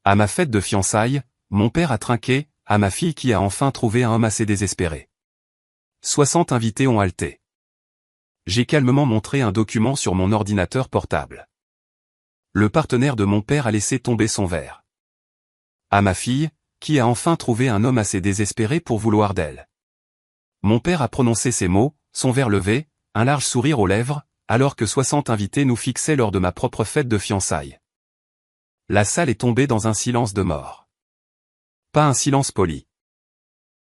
À ma fête de fiançailles, mon père a trinqué, à ma fille qui a enfin trouvé un homme assez désespéré. 60 invités ont halté. J'ai calmement montré un document sur mon ordinateur portable. Le partenaire de mon père a laissé tomber son verre. À ma fille, qui a enfin trouvé un homme assez désespéré pour vouloir d'elle. Mon père a prononcé ces mots, son verre levé, un large sourire aux lèvres, alors que 60 invités nous fixaient lors de ma propre fête de fiançailles. La salle est tombée dans un silence de mort. Pas un silence poli.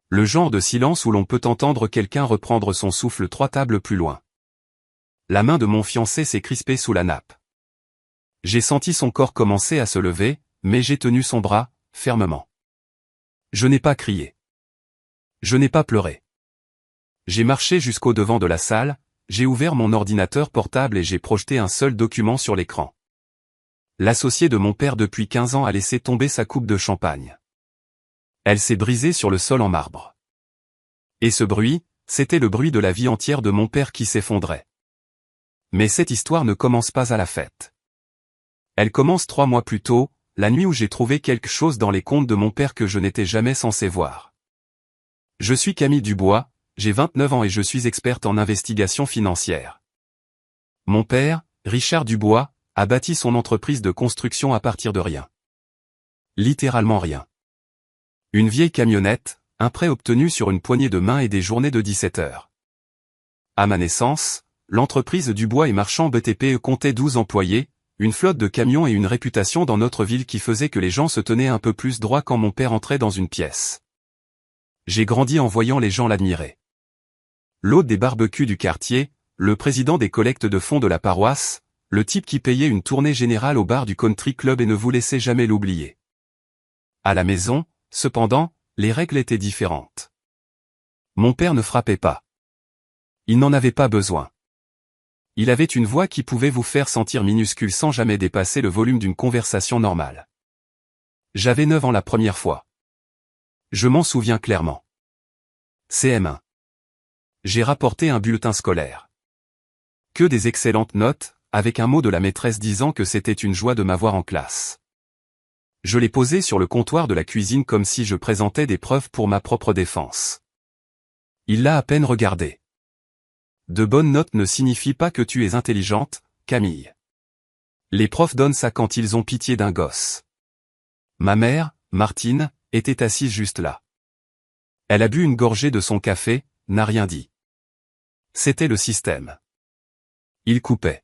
Le genre de silence où l'on peut entendre quelqu'un reprendre son souffle 3 tables plus loin. La main de mon fiancé s'est crispée sous la nappe. J'ai senti son corps commencer à se lever, mais j'ai tenu son bras, fermement. Je n'ai pas crié. Je n'ai pas pleuré. J'ai marché jusqu'au devant de la salle, j'ai ouvert mon ordinateur portable et j'ai projeté un seul document sur l'écran. L'associé de mon père depuis 15 ans a laissé tomber sa coupe de champagne. Elle s'est brisée sur le sol en marbre. Et ce bruit, c'était le bruit de la vie entière de mon père qui s'effondrait. Mais cette histoire ne commence pas à la fête. Elle commence 3 mois plus tôt, la nuit où j'ai trouvé quelque chose dans les comptes de mon père que je n'étais jamais censé voir. Je suis Camille Dubois, j'ai 29 ans et je suis experte en investigation financière. Mon père, Richard Dubois, a bâti son entreprise de construction à partir de rien. Littéralement rien. Une vieille camionnette, un prêt obtenu sur une poignée de main et des journées de 17 heures. À ma naissance, l'entreprise Dubois et Marchand BTP comptait 12 employés, une flotte de camions et une réputation dans notre ville qui faisait que les gens se tenaient un peu plus droit quand mon père entrait dans une pièce. J'ai grandi en voyant les gens l'admirer. L'hôte des barbecues du quartier, le président des collectes de fonds de la paroisse, le type qui payait une tournée générale au bar du country club et ne vous laissait jamais l'oublier. À la maison, cependant, les règles étaient différentes. Mon père ne frappait pas. Il n'en avait pas besoin. Il avait une voix qui pouvait vous faire sentir minuscule sans jamais dépasser le volume d'une conversation normale. J'avais 9 ans la première fois. Je m'en souviens clairement. CM1. J'ai rapporté un bulletin scolaire. Que des excellentes notes, avec un mot de la maîtresse disant que c'était une joie de m'avoir en classe. Je l'ai posé sur le comptoir de la cuisine comme si je présentais des preuves pour ma propre défense. Il l'a à peine regardé. De bonnes notes ne signifient pas que tu es intelligente, Camille. Les profs donnent ça quand ils ont pitié d'un gosse. Ma mère, Martine, était assise juste là. Elle a bu une gorgée de son café, n'a rien dit. C'était le système. Il coupait.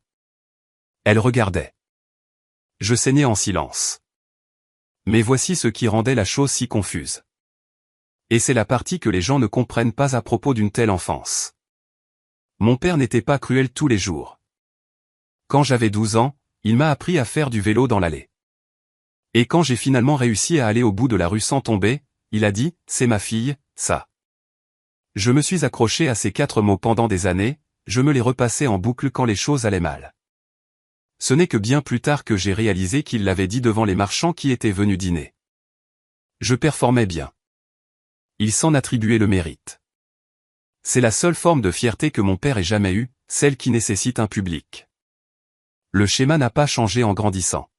Elle regardait. Je saignais en silence. Mais voici ce qui rendait la chose si confuse. Et c'est la partie que les gens ne comprennent pas à propos d'une telle enfance. Mon père n'était pas cruel tous les jours. Quand j'avais 12 ans, il m'a appris à faire du vélo dans l'allée. Et quand j'ai finalement réussi à aller au bout de la rue sans tomber, il a dit, c'est ma fille, ça. Je me suis accroché à ces 4 mots pendant des années, je me les repassais en boucle quand les choses allaient mal. Ce n'est que bien plus tard que j'ai réalisé qu'il l'avait dit devant les marchands qui étaient venus dîner. Je performais bien. Il s'en attribuait le mérite. C'est la seule forme de fierté que mon père ait jamais eue, celle qui nécessite un public. Le schéma n'a pas changé en grandissant.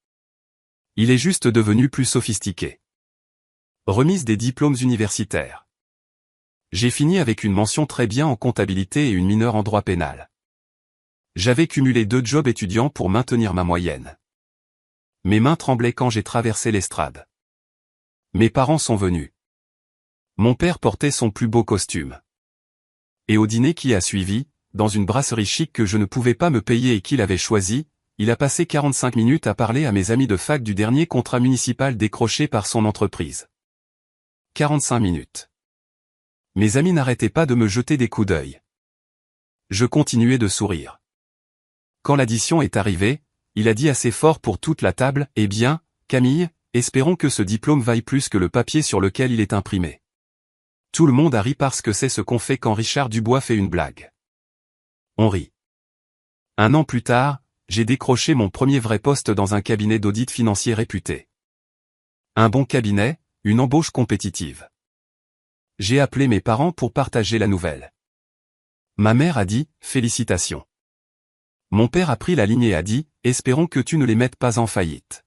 Il est juste devenu plus sophistiqué. Remise des diplômes universitaires. J'ai fini avec une mention très bien en comptabilité et une mineure en droit pénal. J'avais cumulé 2 jobs étudiants pour maintenir ma moyenne. Mes mains tremblaient quand j'ai traversé l'estrade. Mes parents sont venus. Mon père portait son plus beau costume. Et au dîner qui a suivi, dans une brasserie chic que je ne pouvais pas me payer et qu'il avait choisi, il a passé 45 minutes à parler à mes amis de fac du dernier contrat municipal décroché par son entreprise. 45 minutes. Mes amis n'arrêtaient pas de me jeter des coups d'œil. Je continuais de sourire. Quand l'addition est arrivée, il a dit assez fort pour toute la table, « Eh bien, Camille, espérons que ce diplôme vaille plus que le papier sur lequel il est imprimé. » Tout le monde a ri parce que c'est ce qu'on fait quand Richard Dubois fait une blague. On rit. 1 an plus tard, j'ai décroché mon premier vrai poste dans un cabinet d'audit financier réputé. Un bon cabinet, une embauche compétitive. J'ai appelé mes parents pour partager la nouvelle. Ma mère a dit « Félicitations ». Mon père a pris la ligne et a dit « Espérons que tu ne les mettes pas en faillite ».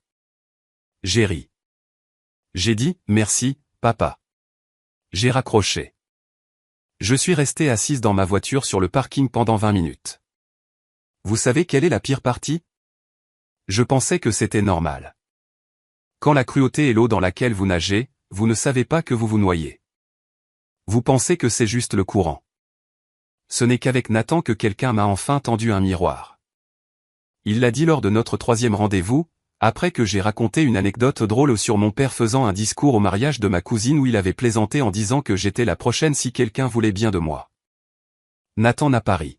J'ai ri. J'ai dit « Merci, papa ». J'ai raccroché. Je suis restée assise dans ma voiture sur le parking pendant 20 minutes. Vous savez quelle est la pire partie? Je pensais que c'était normal. Quand la cruauté est l'eau dans laquelle vous nagez, vous ne savez pas que vous vous noyez. Vous pensez que c'est juste le courant. Ce n'est qu'avec Nathan que quelqu'un m'a enfin tendu un miroir. Il l'a dit lors de notre 3e rendez-vous, après que j'ai raconté une anecdote drôle sur mon père faisant un discours au mariage de ma cousine où il avait plaisanté en disant que j'étais la prochaine si quelqu'un voulait bien de moi. Nathan n'a pas ri.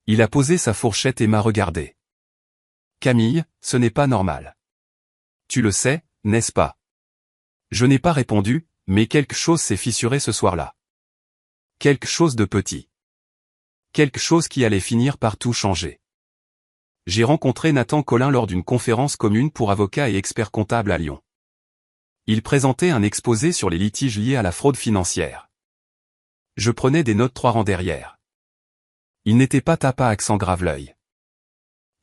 Il a posé sa fourchette et m'a regardé. Camille, ce n'est pas normal. Tu le sais, n'est-ce pas? Je n'ai pas répondu, mais quelque chose s'est fissuré ce soir-là. Quelque chose de petit. Quelque chose qui allait finir par tout changer. J'ai rencontré Nathan Collin lors d'une conférence commune pour avocats et experts comptables à Lyon. Il présentait un exposé sur les litiges liés à la fraude financière. Je prenais des notes 3 rangs derrière. Il n'était pas tapa accent grave l'œil.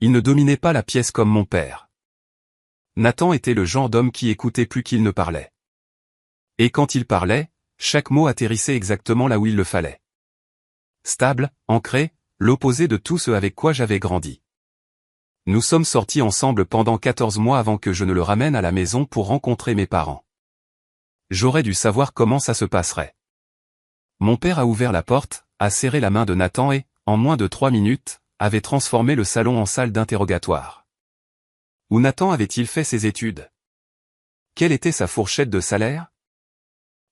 Il ne dominait pas la pièce comme mon père. Nathan était le genre d'homme qui écoutait plus qu'il ne parlait. Et quand il parlait, chaque mot atterrissait exactement là où il le fallait. Stable, ancré, l'opposé de tout ce avec quoi j'avais grandi. Nous sommes sortis ensemble pendant 14 mois avant que je ne le ramène à la maison pour rencontrer mes parents. J'aurais dû savoir comment ça se passerait. Mon père a ouvert la porte, a serré la main de Nathan et, en moins de 3 minutes, avait transformé le salon en salle d'interrogatoire. Où Nathan avait-il fait ses études? Quelle était sa fourchette de salaire?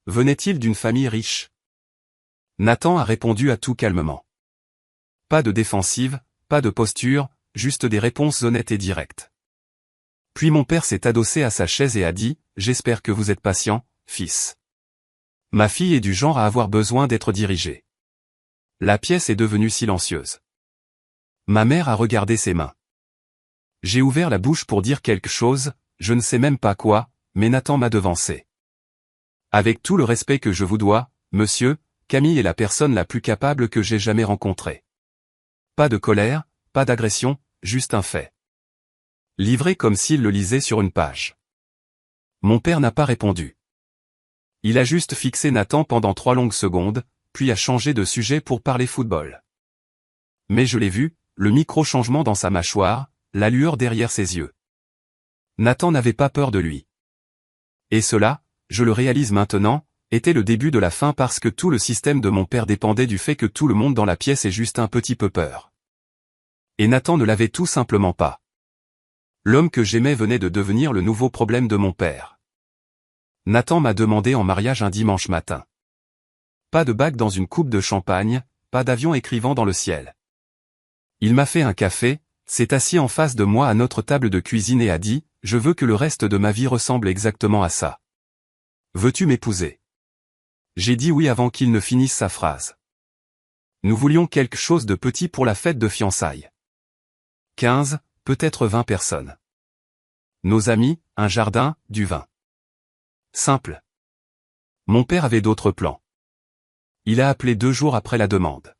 Venait-il d'une famille riche? Nathan a répondu à tout calmement. Pas de défensive, pas de posture, juste des réponses honnêtes et directes. Puis mon père s'est adossé à sa chaise et a dit « J'espère que vous êtes patient, fils. Ma fille est du genre à avoir besoin d'être dirigée. » La pièce est devenue silencieuse. Ma mère a regardé ses mains. J'ai ouvert la bouche pour dire quelque chose, je ne sais même pas quoi, mais Nathan m'a devancé. Avec tout le respect que je vous dois, monsieur, Camille est la personne la plus capable que j'ai jamais rencontrée. Pas de colère, pas d'agression, juste un fait. Livré comme s'il le lisait sur une page. Mon père n'a pas répondu. Il a juste fixé Nathan pendant 3 longues secondes, puis a changé de sujet pour parler football. Mais je l'ai vu, le micro-changement dans sa mâchoire, la lueur derrière ses yeux. Nathan n'avait pas peur de lui. Et cela, je le réalise maintenant, était le début de la fin parce que tout le système de mon père dépendait du fait que tout le monde dans la pièce ait juste un petit peu peur. Et Nathan ne l'avait tout simplement pas. L'homme que j'aimais venait de devenir le nouveau problème de mon père. Nathan m'a demandé en mariage un dimanche matin. Pas de bague dans une coupe de champagne, pas d'avion écrivant dans le ciel. Il m'a fait un café, s'est assis en face de moi à notre table de cuisine et a dit « Je veux que le reste de ma vie ressemble exactement à ça. Veux-tu m'épouser ?» J'ai dit oui avant qu'il ne finisse sa phrase. Nous voulions quelque chose de petit pour la fête de fiançailles. 15, peut-être 20 personnes. Nos amis, un jardin, du vin. Simple. Mon père avait d'autres plans. Il a appelé 2 jours après la demande.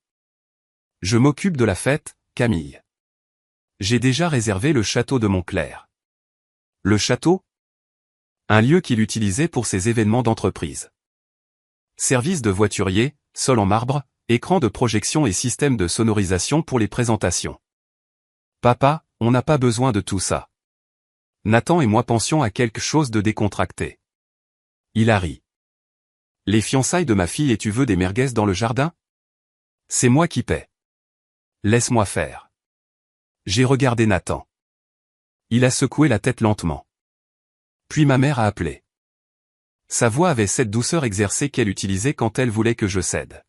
Je m'occupe de la fête, Camille. J'ai déjà réservé le château de Montclair. Le château? Un lieu qu'il utilisait pour ses événements d'entreprise. Service de voiturier, sol en marbre, écran de projection et système de sonorisation pour les présentations. Papa, on n'a pas besoin de tout ça. Nathan et moi pensions à quelque chose de décontracté. Il a ri. Les fiançailles de ma fille et tu veux des merguez dans le jardin? C'est moi qui paie. Laisse-moi faire. J'ai regardé Nathan. Il a secoué la tête lentement. Puis ma mère a appelé. Sa voix avait cette douceur exercée qu'elle utilisait quand elle voulait que je cède.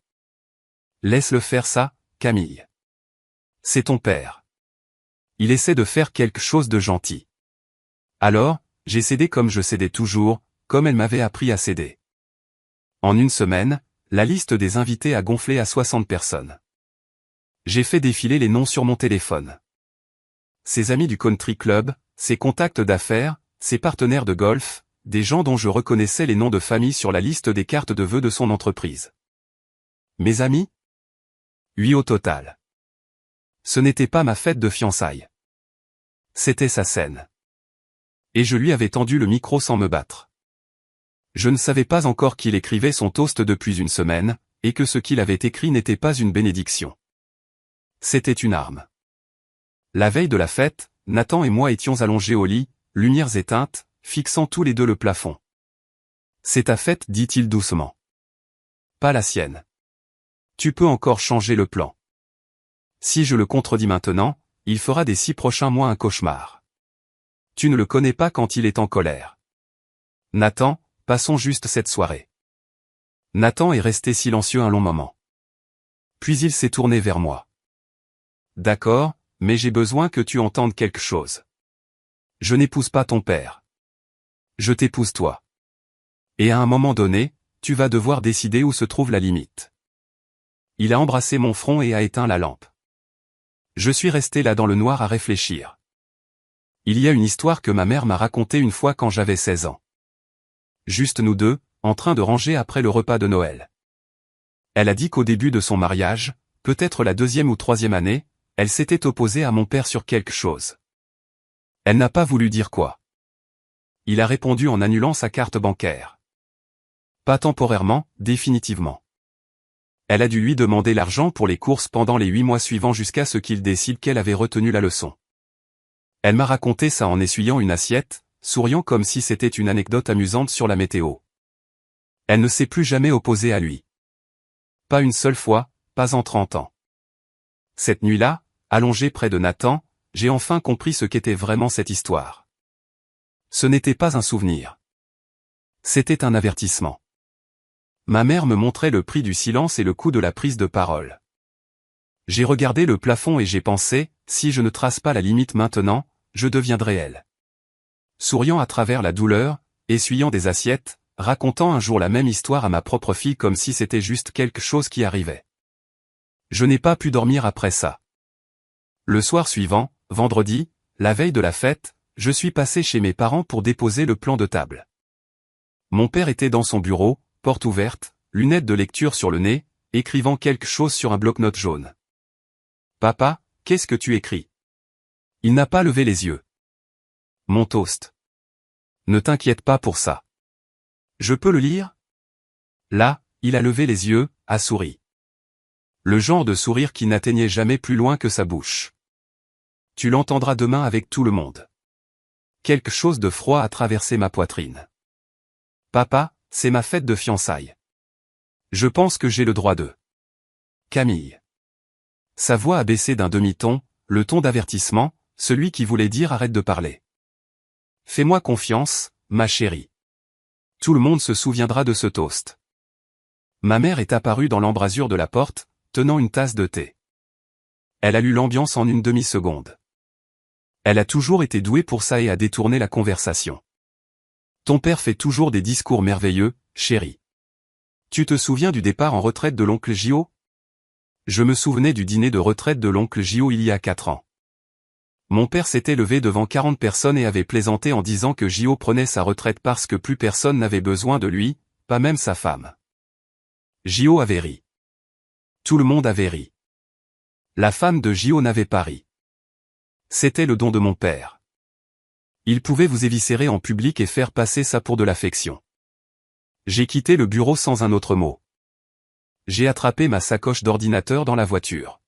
Laisse-le faire ça, Camille. C'est ton père. Il essaie de faire quelque chose de gentil. Alors, j'ai cédé comme je cédais toujours, comme elle m'avait appris à céder. En une semaine, la liste des invités a gonflé à 60 personnes. J'ai fait défiler les noms sur mon téléphone. Ses amis du country club, ses contacts d'affaires, ses partenaires de golf, des gens dont je reconnaissais les noms de famille sur la liste des cartes de vœux de son entreprise. Mes amis? 8 au total. Ce n'était pas ma fête de fiançailles. C'était sa scène. Et je lui avais tendu le micro sans me battre. Je ne savais pas encore qu'il écrivait son toast depuis une semaine, et que ce qu'il avait écrit n'était pas une bénédiction. C'était une arme. La veille de la fête, Nathan et moi étions allongés au lit, lumières éteintes, fixant tous les deux le plafond. « C'est ta fête, dit-il doucement. Pas la sienne. Tu peux encore changer le plan. Si je le contredis maintenant, il fera des 6 prochains mois un cauchemar. Tu ne le connais pas quand il est en colère. Nathan, passons juste cette soirée. » Nathan est resté silencieux un long moment. Puis il s'est tourné vers moi. « D'accord, mais j'ai besoin que tu entendes quelque chose. Je n'épouse pas ton père. Je t'épouse toi. Et à un moment donné, tu vas devoir décider où se trouve la limite. » Il a embrassé mon front et a éteint la lampe. Je suis resté là dans le noir à réfléchir. Il y a une histoire que ma mère m'a racontée une fois quand j'avais 16 ans. Juste nous deux, en train de ranger après le repas de Noël. Elle a dit qu'au début de son mariage, peut-être la 2e ou 3e année, elle s'était opposée à mon père sur quelque chose. Elle n'a pas voulu dire quoi. Il a répondu en annulant sa carte bancaire. Pas temporairement, définitivement. Elle a dû lui demander l'argent pour les courses pendant les 8 mois suivants jusqu'à ce qu'il décide qu'elle avait retenu la leçon. Elle m'a raconté ça en essuyant une assiette, souriant comme si c'était une anecdote amusante sur la météo. Elle ne s'est plus jamais opposée à lui. Pas une seule fois, pas en 30 ans. Cette nuit-là, allongé près de Nathan, j'ai enfin compris ce qu'était vraiment cette histoire. Ce n'était pas un souvenir. C'était un avertissement. Ma mère me montrait le prix du silence et le coût de la prise de parole. J'ai regardé le plafond et j'ai pensé, si je ne trace pas la limite maintenant, je deviendrai elle. Souriant à travers la douleur, essuyant des assiettes, racontant un jour la même histoire à ma propre fille comme si c'était juste quelque chose qui arrivait. Je n'ai pas pu dormir après ça. Le soir suivant, vendredi, la veille de la fête, je suis passé chez mes parents pour déposer le plan de table. Mon père était dans son bureau, porte ouverte, lunettes de lecture sur le nez, écrivant quelque chose sur un bloc-notes jaune. « Papa, qu'est-ce que tu écris ?» Il n'a pas levé les yeux. « Mon toast. »« Ne t'inquiète pas pour ça. Je peux le lire ?» Là, il a levé les yeux, a souri. Le genre de sourire qui n'atteignait jamais plus loin que sa bouche. « Tu l'entendras demain avec tout le monde. » Quelque chose de froid a traversé ma poitrine. « Papa, c'est ma fête de fiançailles. Je pense que j'ai le droit de... » Camille. Sa voix a baissé d'un demi-ton, le ton d'avertissement, celui qui voulait dire arrête de parler. Fais-moi confiance, ma chérie. Tout le monde se souviendra de ce toast. Ma mère est apparue dans l'embrasure de la porte, tenant une tasse de thé. Elle a lu l'ambiance en une demi-seconde. Elle a toujours été douée pour ça et a détourné la conversation. Ton père fait toujours des discours merveilleux, chérie. Tu te souviens du départ en retraite de l'oncle Gio? Je me souvenais du dîner de retraite de l'oncle Gio il y a 4 ans. Mon père s'était levé devant 40 personnes et avait plaisanté en disant que Gio prenait sa retraite parce que plus personne n'avait besoin de lui, pas même sa femme. Gio avait ri. Tout le monde avait ri. La femme de Gio n'avait pas ri. C'était le don de mon père. Il pouvait vous éviscérer en public et faire passer ça pour de l'affection. J'ai quitté le bureau sans un autre mot. J'ai attrapé ma sacoche d'ordinateur dans la voiture.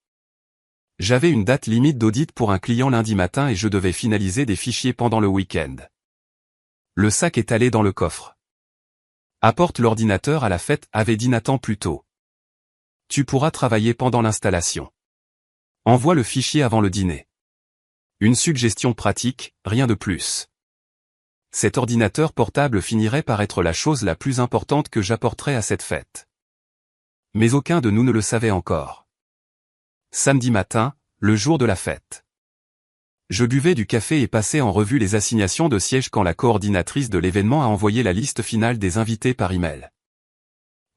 J'avais une date limite d'audit pour un client lundi matin et je devais finaliser des fichiers pendant le week-end. Le sac est allé dans le coffre. Apporte l'ordinateur à la fête, avait dit Nathan plus tôt. Tu pourras travailler pendant l'installation. Envoie le fichier avant le dîner. Une suggestion pratique, rien de plus. Cet ordinateur portable finirait par être la chose la plus importante que j'apporterais à cette fête. Mais aucun de nous ne le savait encore. Samedi matin, le jour de la fête. Je buvais du café et passais en revue les assignations de sièges quand la coordinatrice de l'événement a envoyé la liste finale des invités par email.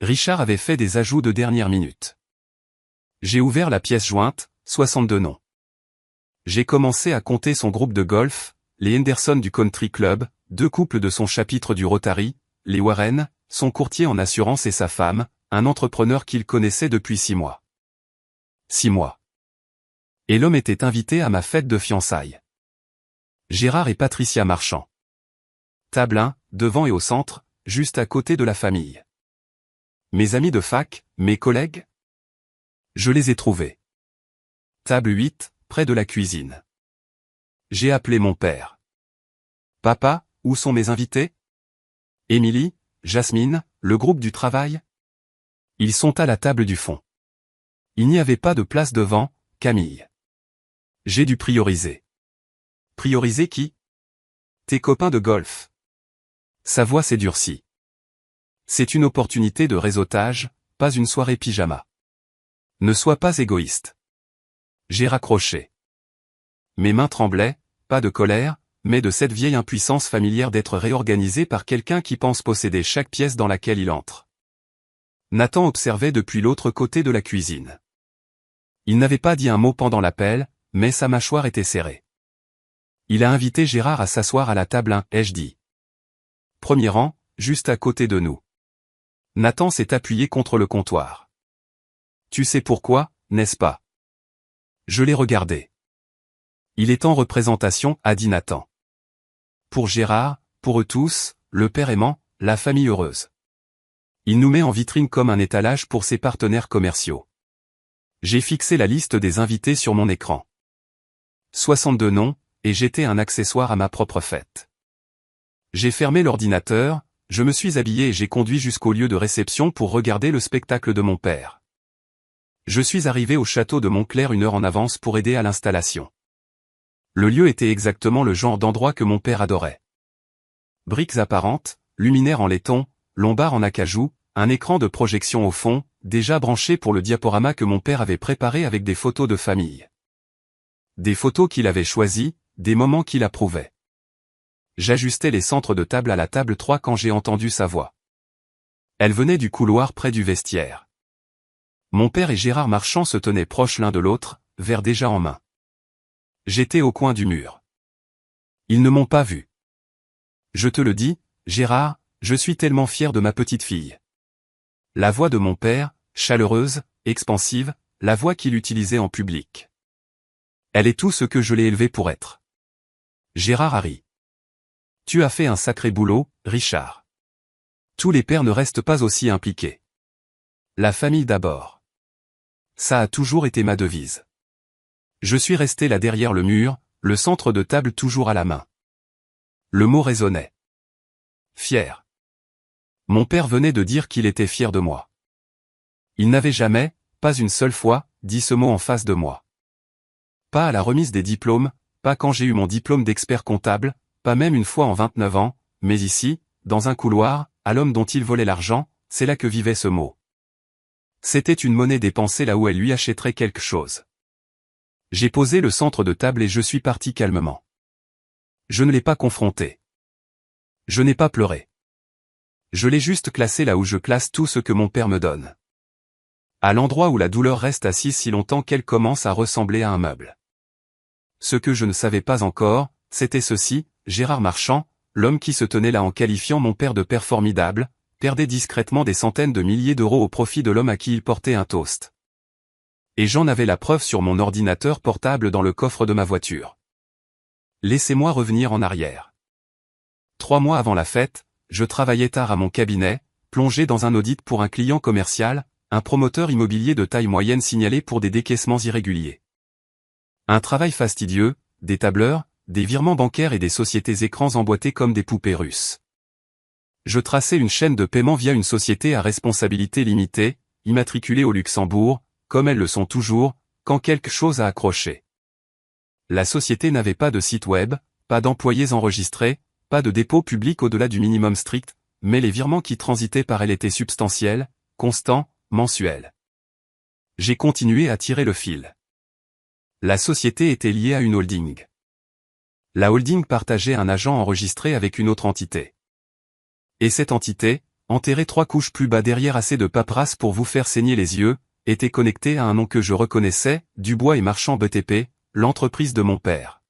Richard avait fait des ajouts de dernière minute. J'ai ouvert la pièce jointe, 62 noms. J'ai commencé à compter son groupe de golf, les Henderson du Country Club, 2 couples de son chapitre du Rotary, les Warren, son courtier en assurance et sa femme, un entrepreneur qu'il connaissait depuis 6 mois. 6 mois. Et l'homme était invité à ma fête de fiançailles. Gérard et Patricia Marchand. Table 1, devant et au centre, juste à côté de la famille. Mes amis de fac, mes collègues? Je les ai trouvés. Table 8, près de la cuisine. J'ai appelé mon père. Papa, où sont mes invités? Émilie, Jasmine, le groupe du travail? Ils sont à la table du fond. Il n'y avait pas de place devant, Camille. J'ai dû prioriser. Prioriser qui? Tes copains de golf. Sa voix s'est durcie. C'est une opportunité de réseautage, pas une soirée pyjama. Ne sois pas égoïste. J'ai raccroché. Mes mains tremblaient, pas de colère, mais de cette vieille impuissance familière d'être réorganisé par quelqu'un qui pense posséder chaque pièce dans laquelle il entre. Nathan observait depuis l'autre côté de la cuisine. Il n'avait pas dit un mot pendant l'appel, mais sa mâchoire était serrée. Il a invité Gérard à s'asseoir à la table 1, ai-je dit. Premier rang, juste à côté de nous. Nathan s'est appuyé contre le comptoir. Tu sais pourquoi, n'est-ce pas? Je l'ai regardé. Il est en représentation, a dit Nathan. Pour Gérard, pour eux tous, le père aimant, la famille heureuse. Il nous met en vitrine comme un étalage pour ses partenaires commerciaux. J'ai fixé la liste des invités sur mon écran. 62 noms, et j'étais un accessoire à ma propre fête. J'ai fermé l'ordinateur, je me suis habillé et j'ai conduit jusqu'au lieu de réception pour regarder le spectacle de mon père. Je suis arrivé au château de Montclair 1 heure en avance pour aider à l'installation. Le lieu était exactement le genre d'endroit que mon père adorait. Briques apparentes, luminaires en laiton, lombard en acajou, un écran de projection au fond, déjà branché pour le diaporama que mon père avait préparé avec des photos de famille. Des photos qu'il avait choisies, des moments qu'il approuvait. J'ajustais les centres de table à la table 3 quand j'ai entendu sa voix. Elle venait du couloir près du vestiaire. Mon père et Gérard Marchand se tenaient proches l'un de l'autre, verre déjà en main. J'étais au coin du mur. Ils ne m'ont pas vu. Je te le dis, Gérard, je suis tellement fier de ma petite fille. La voix de mon père, chaleureuse, expansive, la voix qu'il utilisait en public. Elle est tout ce que je l'ai élevée pour être. Gérard a ri. Tu as fait un sacré boulot, Richard. Tous les pères ne restent pas aussi impliqués. La famille d'abord. Ça a toujours été ma devise. Je suis resté là derrière le mur, le centre de table toujours à la main. Le mot résonnait. Fier. Mon père venait de dire qu'il était fier de moi. Il n'avait jamais, pas une seule fois, dit ce mot en face de moi. Pas à la remise des diplômes, pas quand j'ai eu mon diplôme d'expert comptable, pas même une fois en 29 ans, mais ici, dans un couloir, à l'homme dont il volait l'argent, c'est là que vivait ce mot. C'était une monnaie dépensée là où elle lui achèterait quelque chose. J'ai posé le centre de table et je suis parti calmement. Je ne l'ai pas confronté. Je n'ai pas pleuré. Je l'ai juste classé là où je classe tout ce que mon père me donne. À l'endroit où la douleur reste assise si longtemps qu'elle commence à ressembler à un meuble. Ce que je ne savais pas encore, c'était ceci, Gérard Marchand, l'homme qui se tenait là en qualifiant mon père de père formidable, perdait discrètement des centaines de milliers d'euros au profit de l'homme à qui il portait un toast. Et j'en avais la preuve sur mon ordinateur portable dans le coffre de ma voiture. Laissez-moi revenir en arrière. 3 mois avant la fête, je travaillais tard à mon cabinet, plongé dans un audit pour un client commercial, un promoteur immobilier de taille moyenne signalé pour des décaissements irréguliers. Un travail fastidieux, des tableurs, des virements bancaires et des sociétés écrans emboîtés comme des poupées russes. Je traçais une chaîne de paiement via une société à responsabilité limitée, immatriculée au Luxembourg, comme elles le sont toujours, quand quelque chose a accroché. La société n'avait pas de site web, pas d'employés enregistrés, pas de dépôt public au-delà du minimum strict, mais les virements qui transitaient par elle étaient substantiels, constants, mensuels. J'ai continué à tirer le fil. La société était liée à une holding. La holding partageait un agent enregistré avec une autre entité. Et cette entité, enterrée 3 couches plus bas derrière assez de paperasse pour vous faire saigner les yeux, était connectée à un nom que je reconnaissais, Dubois et Marchand BTP, l'entreprise de mon père.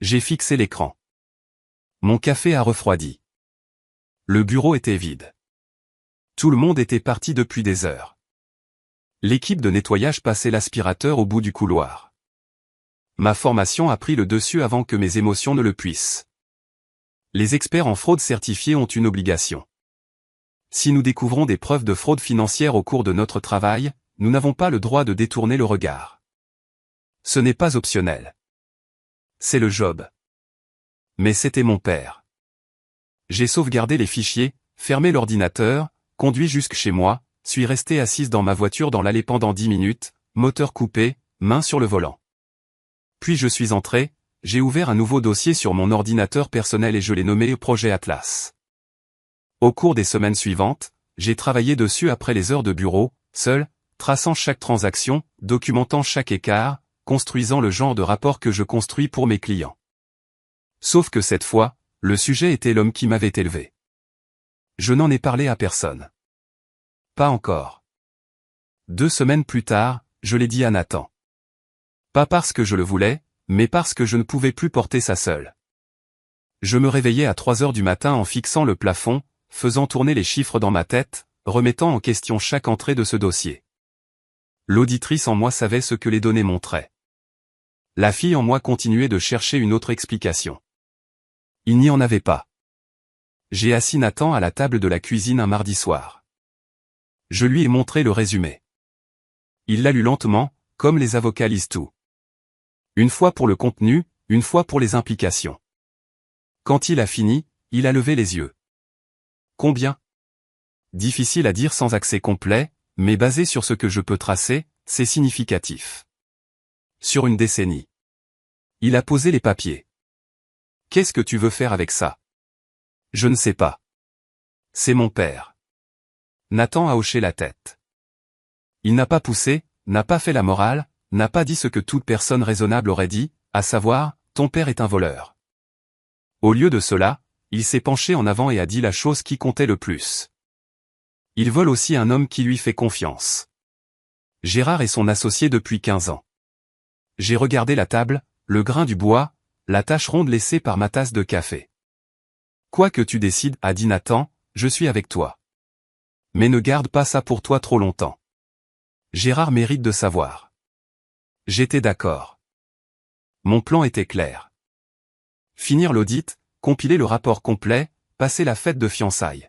J'ai fixé l'écran. Mon café a refroidi. Le bureau était vide. Tout le monde était parti depuis des heures. L'équipe de nettoyage passait l'aspirateur au bout du couloir. Ma formation a pris le dessus avant que mes émotions ne le puissent. Les experts en fraude certifiés ont une obligation. Si nous découvrons des preuves de fraude financière au cours de notre travail, nous n'avons pas le droit de détourner le regard. Ce n'est pas optionnel. C'est le job. Mais c'était mon père. J'ai sauvegardé les fichiers, fermé l'ordinateur, conduit jusque chez moi, suis resté assise dans ma voiture dans l'allée pendant 10 minutes, moteur coupé, main sur le volant. Puis je suis entré, j'ai ouvert un nouveau dossier sur mon ordinateur personnel et je l'ai nommé Projet Atlas. Au cours des semaines suivantes, j'ai travaillé dessus après les heures de bureau, seul, traçant chaque transaction, documentant chaque écart, construisant le genre de rapport que je construis pour mes clients. Sauf que cette fois, le sujet était l'homme qui m'avait élevé. Je n'en ai parlé à personne. Pas encore. 2 semaines plus tard, je l'ai dit à Nathan. Pas parce que je le voulais, mais parce que je ne pouvais plus porter ça seul. Je me réveillais à 3 heures du matin en fixant le plafond, faisant tourner les chiffres dans ma tête, remettant en question chaque entrée de ce dossier. L'auditrice en moi savait ce que les données montraient. La fille en moi continuait de chercher une autre explication. Il n'y en avait pas. J'ai assis Nathan à la table de la cuisine un mardi soir. Je lui ai montré le résumé. Il l'a lu lentement, comme les avocats lisent tout. Une fois pour le contenu, une fois pour les implications. Quand il a fini, il a levé les yeux. Combien? Difficile à dire sans accès complet, mais basé sur ce que je peux tracer, c'est significatif. Sur une décennie. Il a posé les papiers. Qu'est-ce que tu veux faire avec ça? Je ne sais pas. C'est mon père. Nathan a hoché la tête. Il n'a pas poussé, n'a pas fait la morale, n'a pas dit ce que toute personne raisonnable aurait dit, à savoir, ton père est un voleur. Au lieu de cela, il s'est penché en avant et a dit la chose qui comptait le plus. Il vole aussi un homme qui lui fait confiance. Gérard est son associé depuis 15 ans. J'ai regardé la table, le grain du bois, la tache ronde laissée par ma tasse de café. Quoi que tu décides, a dit Nathan, je suis avec toi. Mais ne garde pas ça pour toi trop longtemps. Gérard mérite de savoir. J'étais d'accord. Mon plan était clair. Finir l'audit, compiler le rapport complet, passer la fête de fiançailles.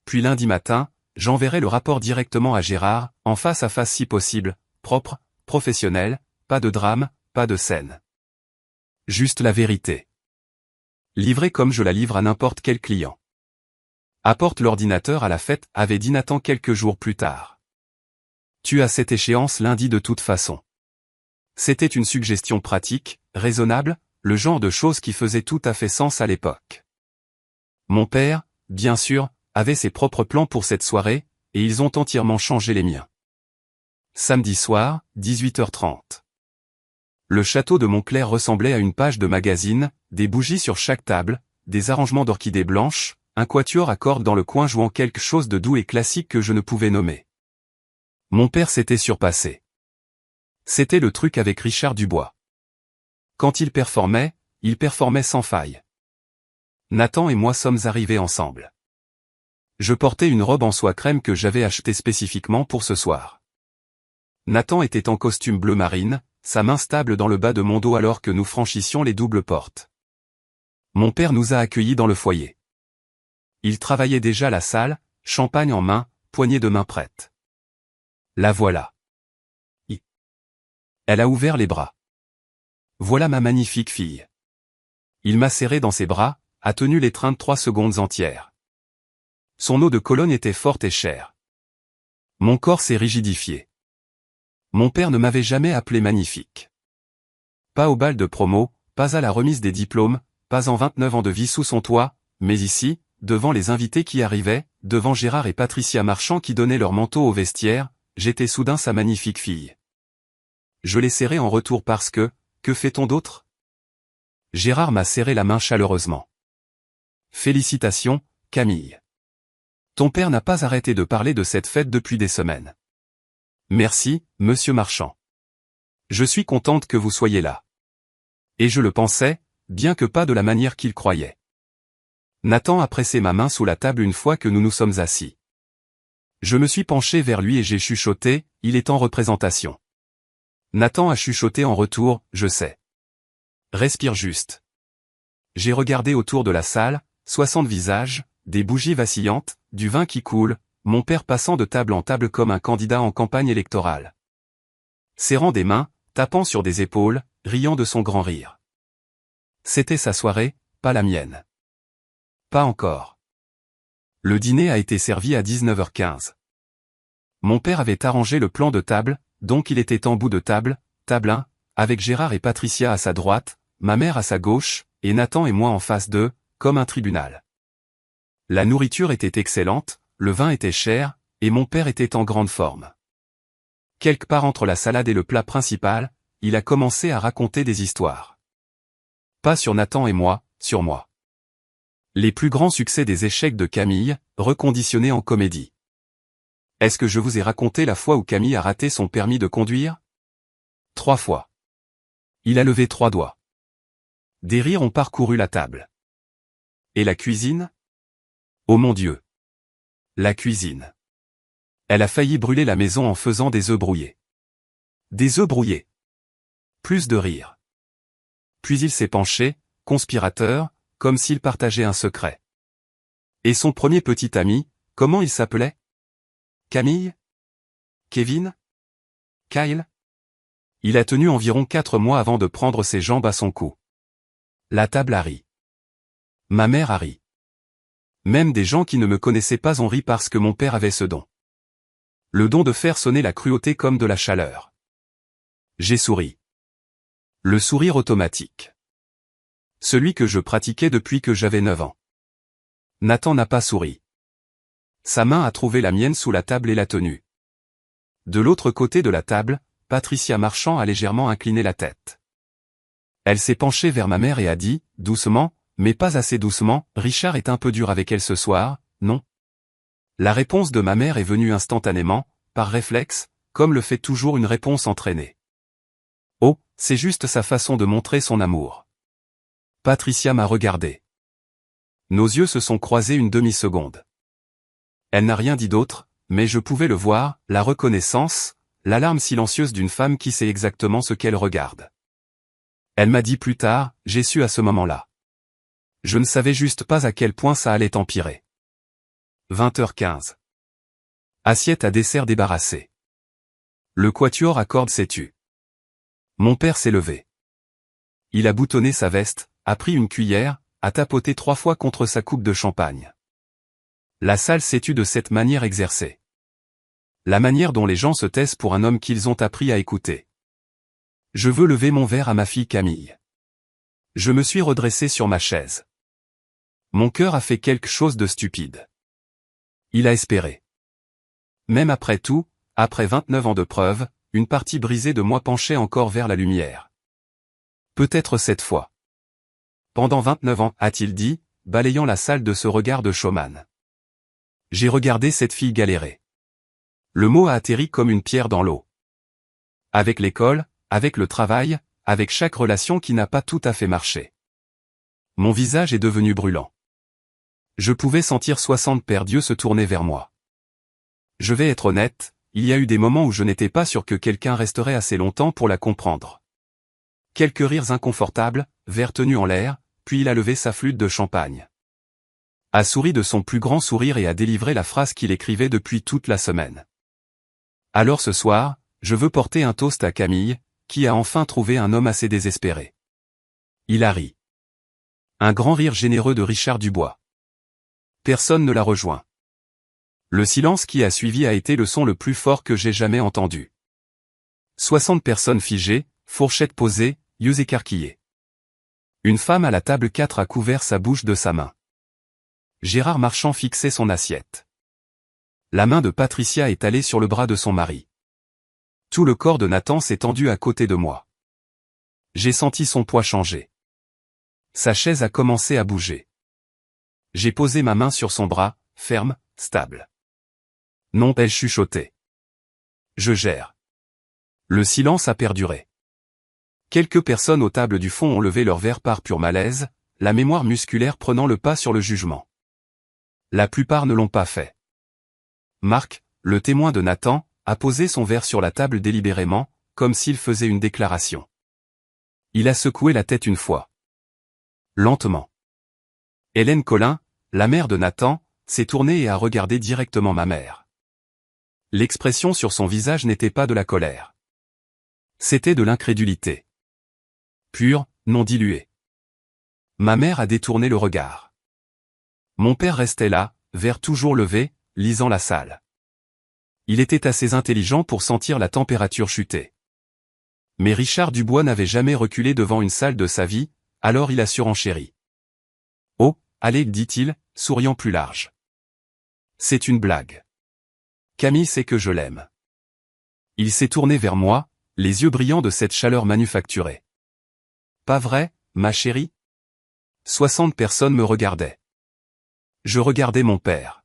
Puis lundi matin, j'enverrai le rapport directement à Gérard, en face à face si possible, propre, professionnel, pas de drame, pas de scène. Juste la vérité. Livrée comme je la livre à n'importe quel client. Apporte l'ordinateur à la fête, avait dit Nathan quelques jours plus tard. Tu as cette échéance lundi de toute façon. C'était une suggestion pratique, raisonnable, le genre de choses qui faisait tout à fait sens à l'époque. Mon père, bien sûr, avait ses propres plans pour cette soirée, et ils ont entièrement changé les miens. Samedi soir, 18h30. Le château de Montclair ressemblait à une page de magazine, des bougies sur chaque table, des arrangements d'orchidées blanches, un quatuor à cordes dans le coin jouant quelque chose de doux et classique que je ne pouvais nommer. Mon père s'était surpassé. C'était le truc avec Richard Dubois. Quand il performait sans faille. Nathan et moi sommes arrivés ensemble. Je portais une robe en soie crème que j'avais achetée spécifiquement pour ce soir. Nathan était en costume bleu marine, sa main stable dans le bas de mon dos alors que nous franchissions les doubles portes. Mon père nous a accueillis dans le foyer. Il travaillait déjà la salle, champagne en main, poignée de main prête. La voilà. Elle a ouvert les bras. Voilà ma magnifique fille. Il m'a serré dans ses bras, a tenu l'étreinte 3 secondes entières. Son eau de Cologne était forte et chère. Mon corps s'est rigidifié. Mon père ne m'avait jamais appelé magnifique. Pas au bal de promo, pas à la remise des diplômes, pas en 29 ans de vie sous son toit, mais ici, devant les invités qui arrivaient, devant Gérard et Patricia Marchand qui donnaient leur manteau au vestiaire, j'étais soudain sa magnifique fille. Je l'ai serré en retour parce que fait-on d'autre? Gérard m'a serré la main chaleureusement. Félicitations, Camille. Ton père n'a pas arrêté de parler de cette fête depuis des semaines. Merci, monsieur Marchand. Je suis contente que vous soyez là. Et je le pensais, bien que pas de la manière qu'il croyait. Nathan a pressé ma main sous la table une fois que nous nous sommes assis. Je me suis penché vers lui et j'ai chuchoté, il est en représentation. Nathan a chuchoté en retour, je sais. Respire juste. J'ai regardé autour de la salle, 60 visages, des bougies vacillantes, du vin qui coule, mon père passant de table en table comme un candidat en campagne électorale. Serrant des mains, tapant sur des épaules, riant de son grand rire. C'était sa soirée, pas la mienne. Pas encore. Le dîner a été servi à 19h15. Mon père avait arrangé le plan de table, donc il était en bout de table, table 1, avec Gérard et Patricia à sa droite, ma mère à sa gauche, et Nathan et moi en face d'eux, comme un tribunal. La nourriture était excellente, le vin était cher, et mon père était en grande forme. Quelque part entre la salade et le plat principal, il a commencé à raconter des histoires. Pas sur Nathan et moi, sur moi. Les plus grands succès des échecs de Camille, reconditionnés en comédie. Est-ce que je vous ai raconté la fois où Camille a raté son permis de conduire? 3 fois. Il a levé 3 doigts. Des rires ont parcouru la table. Et la cuisine? Oh mon Dieu! La cuisine. Elle a failli brûler la maison en faisant des œufs brouillés. Des œufs brouillés. Plus de rire. Puis il s'est penché, conspirateur, comme s'il partageait un secret. Et son premier petit ami, comment il s'appelait? Camille? Kevin? Kyle? Il a tenu environ 4 mois avant de prendre ses jambes à son cou. La table a ri. Ma mère a ri. Même des gens qui ne me connaissaient pas ont ri parce que mon père avait ce don. Le don de faire sonner la cruauté comme de la chaleur. J'ai souri. Le sourire automatique. Celui que je pratiquais depuis que j'avais 9 ans. Nathan n'a pas souri. Sa main a trouvé la mienne sous la table et l'a tenue. De l'autre côté de la table, Patricia Marchand a légèrement incliné la tête. Elle s'est penchée vers ma mère et a dit, doucement, mais pas assez doucement, Richard est un peu dur avec elle ce soir, non? La réponse de ma mère est venue instantanément, par réflexe, comme le fait toujours une réponse entraînée. Oh, c'est juste sa façon de montrer son amour. Patricia m'a regardé. Nos yeux se sont croisés une demi-seconde. Elle n'a rien dit d'autre, mais je pouvais le voir, la reconnaissance, l'alarme silencieuse d'une femme qui sait exactement ce qu'elle regarde. Elle m'a dit plus tard, j'ai su à ce moment-là. Je ne savais juste pas à quel point ça allait empirer. 20h15. Assiette à dessert débarrassée. Le quatuor à cordes s'est tu. Mon père s'est levé. Il a boutonné sa veste, a pris une cuillère, a tapoté 3 fois contre sa coupe de champagne. La salle s'est tue de cette manière exercée. La manière dont les gens se taisent pour un homme qu'ils ont appris à écouter. Je veux lever mon verre à ma fille Camille. Je me suis redressé sur ma chaise. Mon cœur a fait quelque chose de stupide. Il a espéré. Même après tout, après 29 ans de preuve, une partie brisée de moi penchait encore vers la lumière. Peut-être cette fois. Pendant 29 ans, a-t-il dit, balayant la salle de ce regard de showman. J'ai regardé cette fille galérer. Le mot a atterri comme une pierre dans l'eau. Avec l'école, avec le travail, avec chaque relation qui n'a pas tout à fait marché. Mon visage est devenu brûlant. Je pouvais sentir 60 paires d'yeux se tourner vers moi. Je vais être honnête, il y a eu des moments où je n'étais pas sûr que quelqu'un resterait assez longtemps pour la comprendre. Quelques rires inconfortables, verre tenu en l'air, puis il a levé sa flûte de champagne. A souri de son plus grand sourire et a délivré la phrase qu'il écrivait depuis toute la semaine. Alors ce soir, je veux porter un toast à Camille, qui a enfin trouvé un homme assez désespéré. Il a ri. Un grand rire généreux de Richard Dubois. Personne ne l'a rejoint. Le silence qui a suivi a été le son le plus fort que j'ai jamais entendu. 60 personnes figées, fourchettes posées, yeux écarquillés. Une femme à la table 4 a couvert sa bouche de sa main. Gérard Marchand fixait son assiette. La main de Patricia est allée sur le bras de son mari. Tout le corps de Nathan s'est tendu à côté de moi. J'ai senti son poids changer. Sa chaise a commencé à bouger. J'ai posé ma main sur son bras, ferme, stable. Non, elle chuchotait. Je gère. Le silence a perduré. Quelques personnes aux tables du fond ont levé leur verre par pur malaise, la mémoire musculaire prenant le pas sur le jugement. La plupart ne l'ont pas fait. Marc, le témoin de Nathan, a posé son verre sur la table délibérément, comme s'il faisait une déclaration. Il a secoué la tête une fois. Lentement. Hélène Collin, la mère de Nathan, s'est tournée et a regardé directement ma mère. L'expression sur son visage n'était pas de la colère. C'était de l'incrédulité. Pure, non diluée. Ma mère a détourné le regard. Mon père restait là, verre toujours levé, lisant la salle. Il était assez intelligent pour sentir la température chuter. Mais Richard Dubois n'avait jamais reculé devant une salle de sa vie, alors il a surenchéri. « Oh, allez, dit-il, souriant plus large. C'est une blague. Camille sait que je l'aime. » Il s'est tourné vers moi, les yeux brillants de cette chaleur manufacturée. « Pas vrai, ma chérie ?» 60 personnes me regardaient. Je regardais mon père.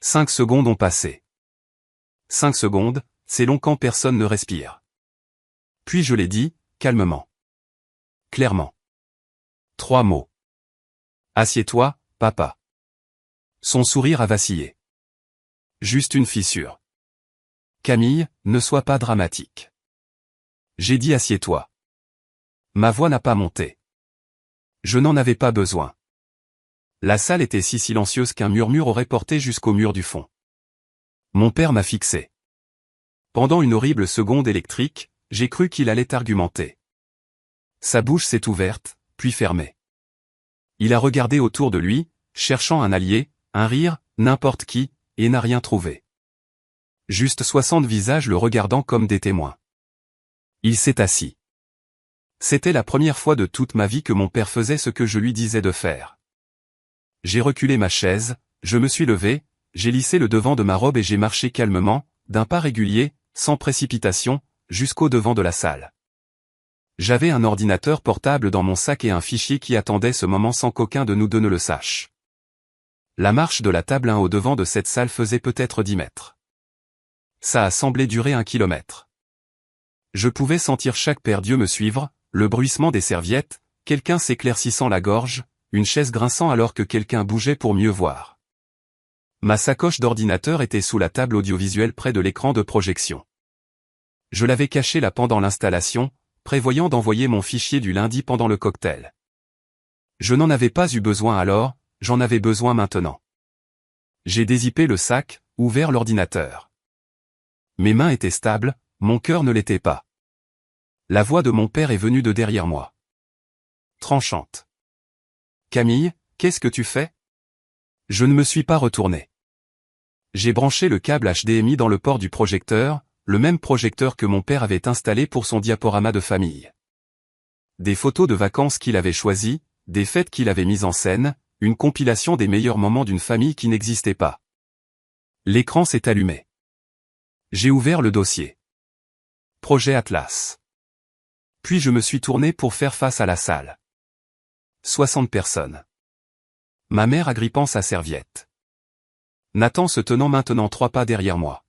5 secondes ont passé. 5 secondes, c'est long quand personne ne respire. Puis je l'ai dit, calmement. Clairement. 3 mots. Assieds-toi, papa. Son sourire a vacillé. Juste une fissure. Camille, ne sois pas dramatique. J'ai dit assieds-toi. Ma voix n'a pas monté. Je n'en avais pas besoin. La salle était si silencieuse qu'un murmure aurait porté jusqu'au mur du fond. Mon père m'a fixé. Pendant une horrible seconde électrique, j'ai cru qu'il allait argumenter. Sa bouche s'est ouverte, puis fermée. Il a regardé autour de lui, cherchant un allié, un rire, n'importe qui, et n'a rien trouvé. Juste 60 visages le regardant comme des témoins. Il s'est assis. C'était la première fois de toute ma vie que mon père faisait ce que je lui disais de faire. J'ai reculé ma chaise, je me suis levé, j'ai lissé le devant de ma robe et j'ai marché calmement, d'un pas régulier, sans précipitation, jusqu'au devant de la salle. J'avais un ordinateur portable dans mon sac et un fichier qui attendait ce moment sans qu'aucun de nous deux ne le sache. La marche de la table 1 au devant de cette salle faisait peut-être 10 mètres. Ça a semblé durer 1 kilomètre. Je pouvais sentir chaque paire d'yeux me suivre, le bruissement des serviettes, quelqu'un s'éclaircissant la gorge, une chaise grinçant alors que quelqu'un bougeait pour mieux voir. Ma sacoche d'ordinateur était sous la table audiovisuelle près de l'écran de projection. Je l'avais cachée là pendant l'installation, prévoyant d'envoyer mon fichier du lundi pendant le cocktail. Je n'en avais pas eu besoin alors, j'en avais besoin maintenant. J'ai dézippé le sac, ouvert l'ordinateur. Mes mains étaient stables, mon cœur ne l'était pas. La voix de mon père est venue de derrière moi. Tranchante. « Camille, qu'est-ce que tu fais ?» Je ne me suis pas retourné. J'ai branché le câble HDMI dans le port du projecteur, le même projecteur que mon père avait installé pour son diaporama de famille. Des photos de vacances qu'il avait choisies, des fêtes qu'il avait mises en scène, une compilation des meilleurs moments d'une famille qui n'existait pas. L'écran s'est allumé. J'ai ouvert le dossier. Projet Atlas. Puis je me suis tourné pour faire face à la salle. 60 personnes. Ma mère agrippant sa serviette. Nathan se tenant maintenant 3 pas derrière moi.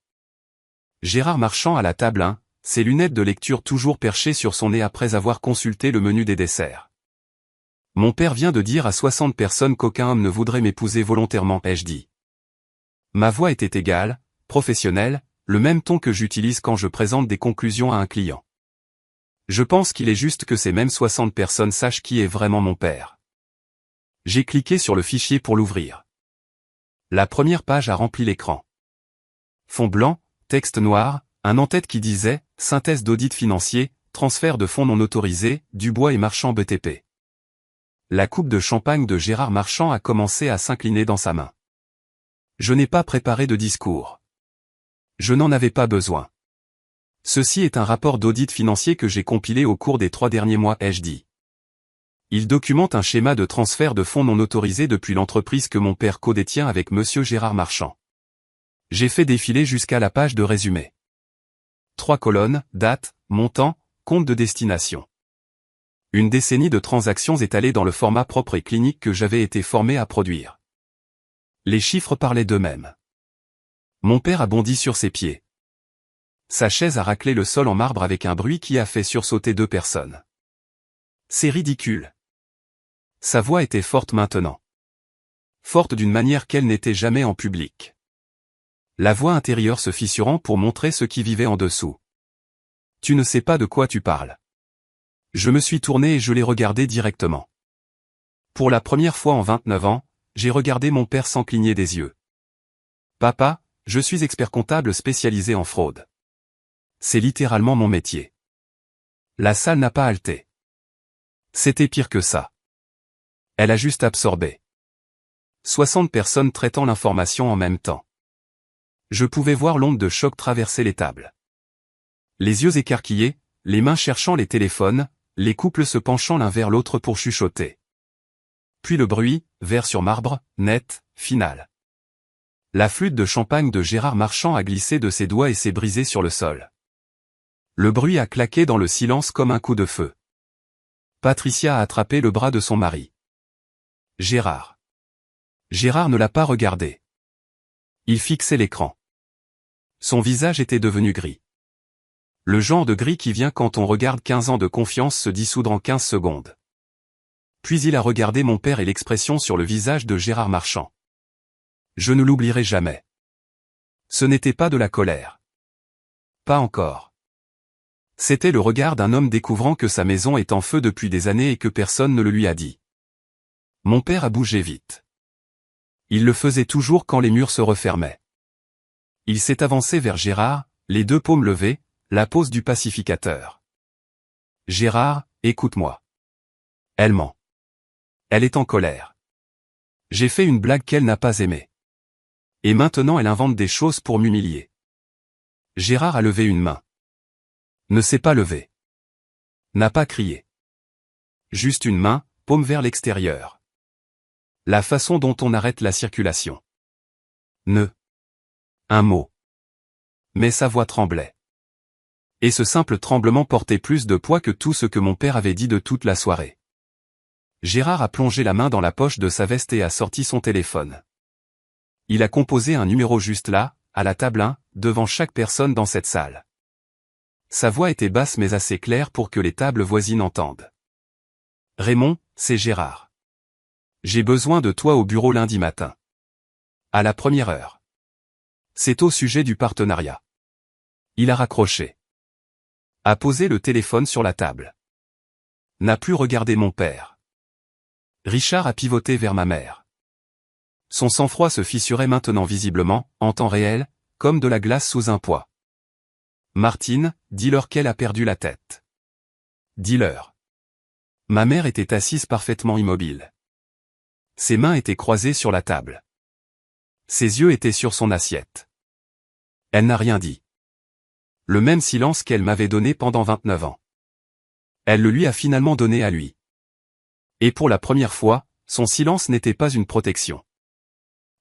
Gérard Marchand à la table 1, ses lunettes de lecture toujours perchées sur son nez après avoir consulté le menu des desserts. Mon père vient de dire à 60 personnes qu'aucun homme ne voudrait m'épouser volontairement, ai-je dit. Ma voix était égale, professionnelle, le même ton que j'utilise quand je présente des conclusions à un client. Je pense qu'il est juste que ces mêmes 60 personnes sachent qui est vraiment mon père. J'ai cliqué sur le fichier pour l'ouvrir. La première page a rempli l'écran. Fond blanc, texte noir, un en-tête qui disait « Synthèse d'audit financier, transfert de fonds non autorisés, Dubois et Marchand BTP ». La coupe de champagne de Gérard Marchand a commencé à s'incliner dans sa main. Je n'ai pas préparé de discours. Je n'en avais pas besoin. Ceci est un rapport d'audit financier que j'ai compilé au cours des 3 derniers mois, ai-je dit. Il documente un schéma de transfert de fonds non autorisés depuis l'entreprise que mon père codétient avec monsieur Gérard Marchand. J'ai fait défiler jusqu'à la page de résumé. 3 colonnes, date, montant, compte de destination. Une décennie de transactions étalées dans le format propre et clinique que j'avais été formé à produire. Les chiffres parlaient d'eux-mêmes. Mon père a bondi sur ses pieds. Sa chaise a raclé le sol en marbre avec un bruit qui a fait sursauter 2 personnes. C'est ridicule. Sa voix était forte maintenant. Forte d'une manière qu'elle n'était jamais en public. La voix intérieure se fissurant pour montrer ce qui vivait en dessous. Tu ne sais pas de quoi tu parles. Je me suis tourné et je l'ai regardé directement. Pour la première fois en 29 ans, j'ai regardé mon père sans cligner des yeux. Papa, je suis expert comptable spécialisé en fraude. C'est littéralement mon métier. La salle n'a pas halté. C'était pire que ça. Elle a juste absorbé. 60 personnes traitant l'information en même temps. Je pouvais voir l'onde de choc traverser les tables. Les yeux écarquillés, les mains cherchant les téléphones, les couples se penchant l'un vers l'autre pour chuchoter. Puis le bruit, verre sur marbre, net, final. La flûte de champagne de Gérard Marchand a glissé de ses doigts et s'est brisée sur le sol. Le bruit a claqué dans le silence comme un coup de feu. Patricia a attrapé le bras de son mari. Gérard. Gérard ne l'a pas regardé. Il fixait l'écran. Son visage était devenu gris. Le genre de gris qui vient quand on regarde 15 ans de confiance se dissoudre en 15 secondes. Puis il a regardé mon père et l'expression sur le visage de Gérard Marchand. Je ne l'oublierai jamais. Ce n'était pas de la colère. Pas encore. C'était le regard d'un homme découvrant que sa maison est en feu depuis des années et que personne ne le lui a dit. Mon père a bougé vite. Il le faisait toujours quand les murs se refermaient. Il s'est avancé vers Gérard, les deux paumes levées, la pose du pacificateur. Gérard, écoute-moi. Elle ment. Elle est en colère. J'ai fait une blague qu'elle n'a pas aimée. Et maintenant elle invente des choses pour m'humilier. Gérard a levé une main. Ne s'est pas levé. N'a pas crié. Juste une main, paume vers l'extérieur. La façon dont on arrête la circulation. Ne. Un mot. Mais sa voix tremblait. Et ce simple tremblement portait plus de poids que tout ce que mon père avait dit de toute la soirée. Gérard a plongé la main dans la poche de sa veste et a sorti son téléphone. Il a composé un numéro juste là, à la table 1, devant chaque personne dans cette salle. Sa voix était basse mais assez claire pour que les tables voisines entendent. Raymond, c'est Gérard. J'ai besoin de toi au bureau lundi matin. À la première heure. C'est au sujet du partenariat. Il a raccroché. A posé le téléphone sur la table. N'a plus regardé mon père. Richard a pivoté vers ma mère. Son sang-froid se fissurait maintenant visiblement, en temps réel, comme de la glace sous un poids. Martine, dis-leur qu'elle a perdu la tête. Dis-leur. Ma mère était assise parfaitement immobile. Ses mains étaient croisées sur la table. Ses yeux étaient sur son assiette. Elle n'a rien dit. Le même silence qu'elle m'avait donné pendant 29 ans. Elle le lui a finalement donné à lui. Et pour la première fois, son silence n'était pas une protection.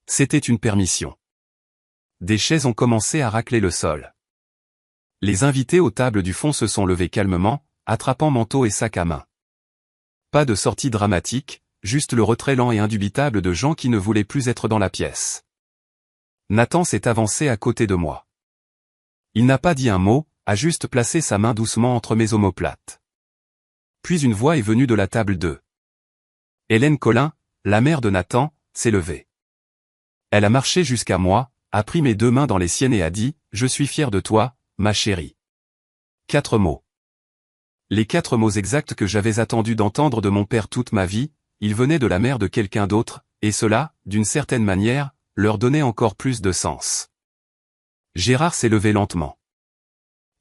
C'était une permission. Des chaises ont commencé à racler le sol. Les invités aux tables du fond se sont levés calmement, attrapant manteau et sac à main. Pas de sortie dramatique, juste le retrait lent et indubitable de gens qui ne voulaient plus être dans la pièce. Nathan s'est avancé à côté de moi. Il n'a pas dit un mot, a juste placé sa main doucement entre mes omoplates. Puis une voix est venue de la table 2. Hélène Collin, la mère de Nathan, s'est levée. Elle a marché jusqu'à moi, a pris mes deux mains dans les siennes et a dit « Je suis fière de toi, ma chérie ». 4 mots. Les 4 mots exacts que j'avais attendu d'entendre de mon père toute ma vie, ils venaient de la mère de quelqu'un d'autre, et cela, d'une certaine manière, leur donnait encore plus de sens. Gérard s'est levé lentement.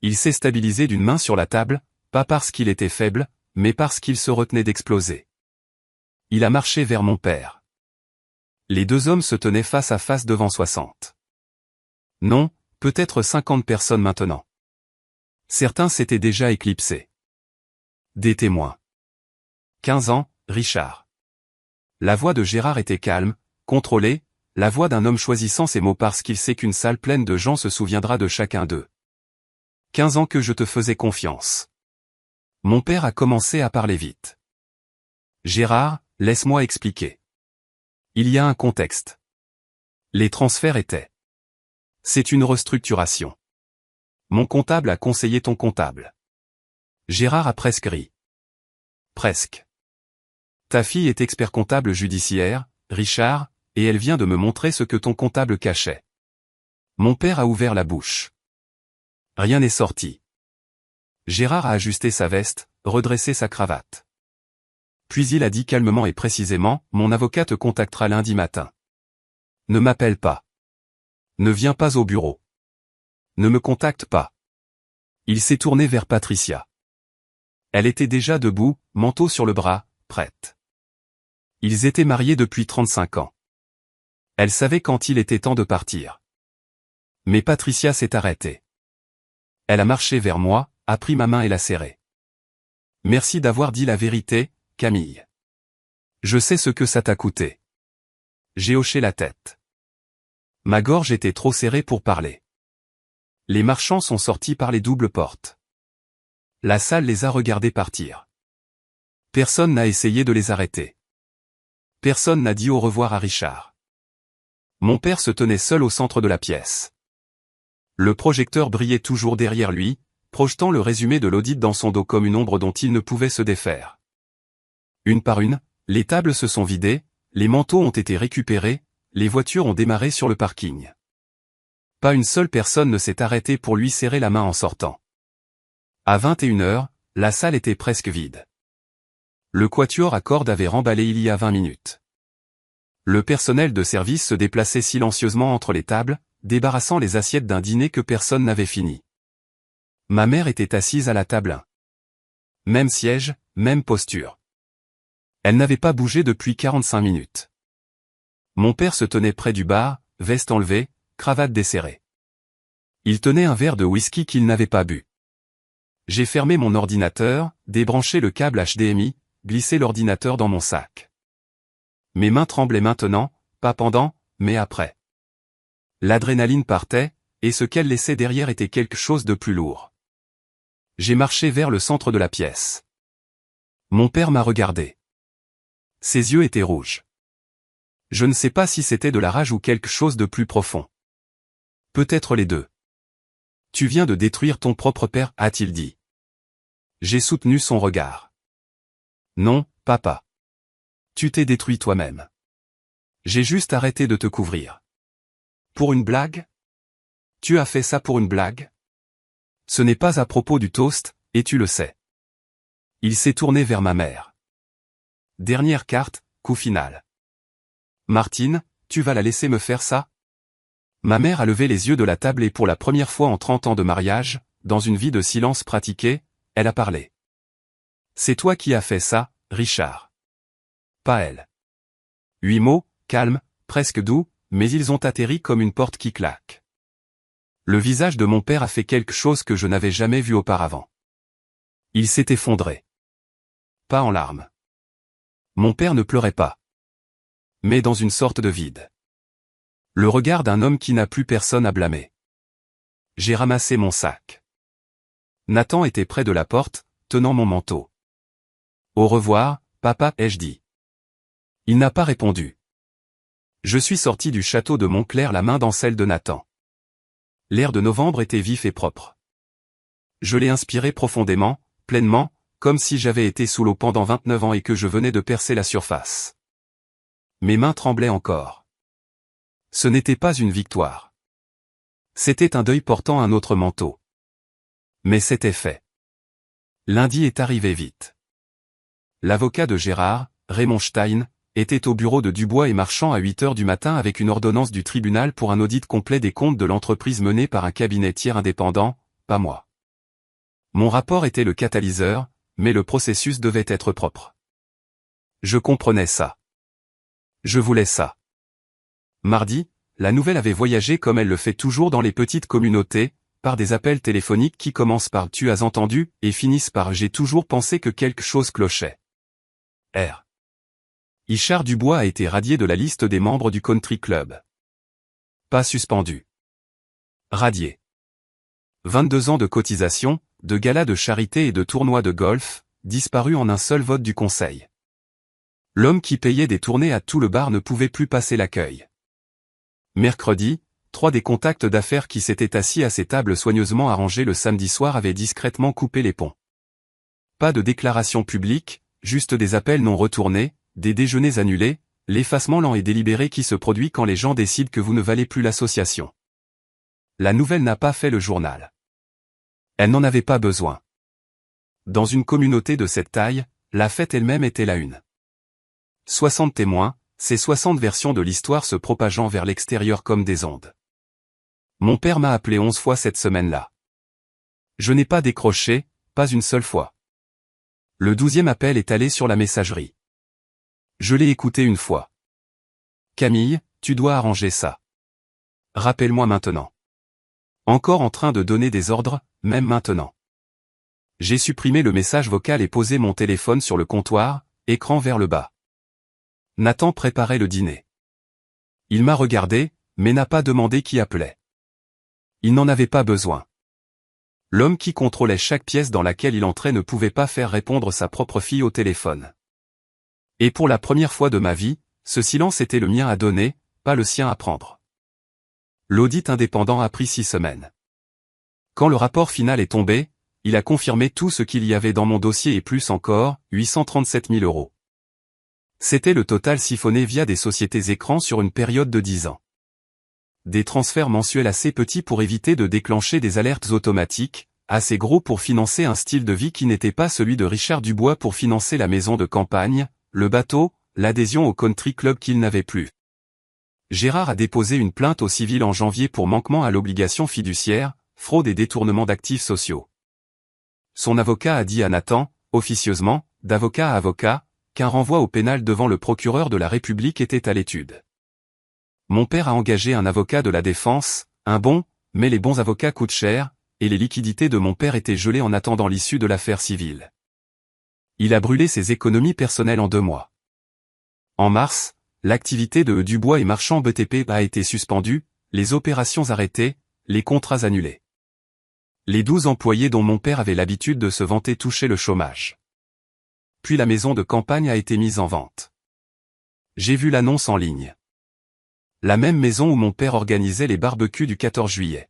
Il s'est stabilisé d'une main sur la table, pas parce qu'il était faible, mais parce qu'il se retenait d'exploser. Il a marché vers mon père. Les deux hommes se tenaient face à face devant 60. Non, peut-être 50 personnes maintenant. Certains s'étaient déjà éclipsés. Des témoins. 15 ans, Richard. La voix de Gérard était calme, contrôlée, la voix d'un homme choisissant ses mots parce qu'il sait qu'une salle pleine de gens se souviendra de chacun d'eux. 15 ans que je te faisais confiance. Mon père a commencé à parler vite. Gérard, laisse-moi expliquer. Il y a un contexte. Les transferts étaient. C'est une restructuration. Mon comptable a conseillé ton comptable. Gérard a presque ri. Presque. Ta fille est expert comptable judiciaire, Richard, et elle vient de me montrer ce que ton comptable cachait. Mon père a ouvert la bouche. Rien n'est sorti. Gérard a ajusté sa veste, redressé sa cravate. puis il a dit calmement et précisément, mon avocat te contactera lundi matin. Ne m'appelle pas. Ne viens pas au bureau. Ne me contacte pas. Il s'est tourné vers Patricia. Elle était déjà debout, manteau sur le bras, prête. Ils étaient mariés depuis 35 ans. Elle savait quand il était temps de partir. Mais Patricia s'est arrêtée. Elle a marché vers moi, a pris ma main et l'a serrée. Merci d'avoir dit la vérité, Camille. Je sais ce que ça t'a coûté. J'ai hoché la tête. Ma gorge était trop serrée pour parler. Les marchands sont sortis par les doubles portes. La salle les a regardés partir. Personne n'a essayé de les arrêter. Personne n'a dit au revoir à Richard. Mon père se tenait seul au centre de la pièce. Le projecteur brillait toujours derrière lui, projetant le résumé de l'audit dans son dos comme une ombre dont il ne pouvait se défaire. Une par une, les tables se sont vidées, les manteaux ont été récupérés, les voitures ont démarré sur le parking. Pas une seule personne ne s'est arrêtée pour lui serrer la main en sortant. À 21h, la salle était presque vide. Le quatuor à cordes avait remballé il y a 20 minutes. Le personnel de service se déplaçait silencieusement entre les tables, débarrassant les assiettes d'un dîner que personne n'avait fini. Ma mère était assise à la table 1. Même siège, même posture. Elle n'avait pas bougé depuis 45 minutes. Mon père se tenait près du bar, veste enlevée, cravate desserrée. Il tenait un verre de whisky qu'il n'avait pas bu. J'ai fermé mon ordinateur, débranché le câble HDMI, glissé l'ordinateur dans mon sac. Mes mains tremblaient maintenant, pas pendant, mais après. L'adrénaline partait, et ce qu'elle laissait derrière était quelque chose de plus lourd. J'ai marché vers le centre de la pièce. Mon père m'a regardé. Ses yeux étaient rouges. Je ne sais pas si c'était de la rage ou quelque chose de plus profond. Peut-être les deux. Tu viens de détruire ton propre père, a-t-il dit. J'ai soutenu son regard. Non, papa. Tu t'es détruit toi-même. J'ai juste arrêté de te couvrir. Pour une blague? Tu as fait ça pour une blague? Ce n'est pas à propos du toast, et tu le sais. Il s'est tourné vers ma mère. Dernière carte, coup final. Martine, tu vas la laisser me faire ça? Ma mère a levé les yeux de la table et pour la première fois en 30 ans de mariage, dans une vie de silence pratiquée, elle a parlé. C'est toi qui as fait ça, Richard. Pas elle. 8 mots, calmes, presque doux, mais ils ont atterri comme une porte qui claque. Le visage de mon père a fait quelque chose que je n'avais jamais vu auparavant. Il s'est effondré. Pas en larmes. Mon père ne pleurait pas. Mais dans une sorte de vide. Le regard d'un homme qui n'a plus personne à blâmer. J'ai ramassé mon sac. Nathan était près de la porte, tenant mon manteau. Au revoir, papa, ai-je dit. Il n'a pas répondu. Je suis sorti du château de Montclair la main dans celle de Nathan. L'air de novembre était vif et propre. Je l'ai inspiré profondément, pleinement, comme si j'avais été sous l'eau pendant 29 ans et que je venais de percer la surface. Mes mains tremblaient encore. Ce n'était pas une victoire. C'était un deuil portant un autre manteau. Mais c'était fait. Lundi est arrivé vite. L'avocat de Gérard, Raymond Stein, était au bureau de Dubois et Marchand à 8 heures du matin avec une ordonnance du tribunal pour un audit complet des comptes de l'entreprise menée par un cabinet tiers indépendant, pas moi. Mon rapport était le catalyseur, mais le processus devait être propre. Je comprenais ça. Je voulais ça. Mardi, la nouvelle avait voyagé comme elle le fait toujours dans les petites communautés, par des appels téléphoniques qui commencent par « tu as entendu » et finissent par « j'ai toujours pensé que quelque chose clochait ». R. Richard Dubois a été radié de la liste des membres du Country Club. Pas suspendu. Radié. 22 ans de cotisation, de galas de charité et de tournois de golf, disparu en un seul vote du conseil. L'homme qui payait des tournées à tout le bar ne pouvait plus passer l'accueil. Mercredi, 3 des contacts d'affaires qui s'étaient assis à ces tables soigneusement arrangées le samedi soir avaient discrètement coupé les ponts. Pas de déclaration publique, juste des appels non retournés, des déjeuners annulés, l'effacement lent et délibéré qui se produit quand les gens décident que vous ne valez plus l'association. La nouvelle n'a pas fait le journal. Elle n'en avait pas besoin. Dans une communauté de cette taille, la fête elle-même était la une. 60 témoins, ces 60 versions de l'histoire se propageant vers l'extérieur comme des ondes. Mon père m'a appelé 11 fois cette semaine-là. Je n'ai pas décroché, pas une seule fois. Le 12e appel est allé sur la messagerie. Je l'ai écouté une fois. Camille, tu dois arranger ça. Rappelle-moi maintenant. Encore en train de donner des ordres, même maintenant. J'ai supprimé le message vocal et posé mon téléphone sur le comptoir, écran vers le bas. Nathan préparait le dîner. Il m'a regardé, mais n'a pas demandé qui appelait. Il n'en avait pas besoin. L'homme qui contrôlait chaque pièce dans laquelle il entrait ne pouvait pas faire répondre sa propre fille au téléphone. Et pour la première fois de ma vie, ce silence était le mien à donner, pas le sien à prendre. L'audit indépendant a pris 6 semaines. Quand le rapport final est tombé, il a confirmé tout ce qu'il y avait dans mon dossier et plus encore, 837 000 €. C'était le total siphonné via des sociétés écrans sur une période de 10 ans. Des transferts mensuels assez petits pour éviter de déclencher des alertes automatiques, assez gros pour financer un style de vie qui n'était pas celui de Richard Dubois pour financer la maison de campagne, le bateau, l'adhésion au country club qu'il n'avait plus. Gérard a déposé une plainte au civil en janvier pour manquement à l'obligation fiduciaire, fraude et détournement d'actifs sociaux. Son avocat a dit à Nathan, officieusement, d'avocat à avocat, qu'un renvoi au pénal devant le procureur de la République était à l'étude. Mon père a engagé un avocat de la défense, un bon, mais les bons avocats coûtent cher, et les liquidités de mon père étaient gelées en attendant l'issue de l'affaire civile. Il a brûlé ses économies personnelles en 2 mois. En mars, l'activité de Dubois et Marchand BTP a été suspendue, les opérations arrêtées, les contrats annulés. Les 12 employés dont mon père avait l'habitude de se vanter touchaient le chômage. Puis la maison de campagne a été mise en vente. J'ai vu l'annonce en ligne. La même maison où mon père organisait les barbecues du 14 juillet.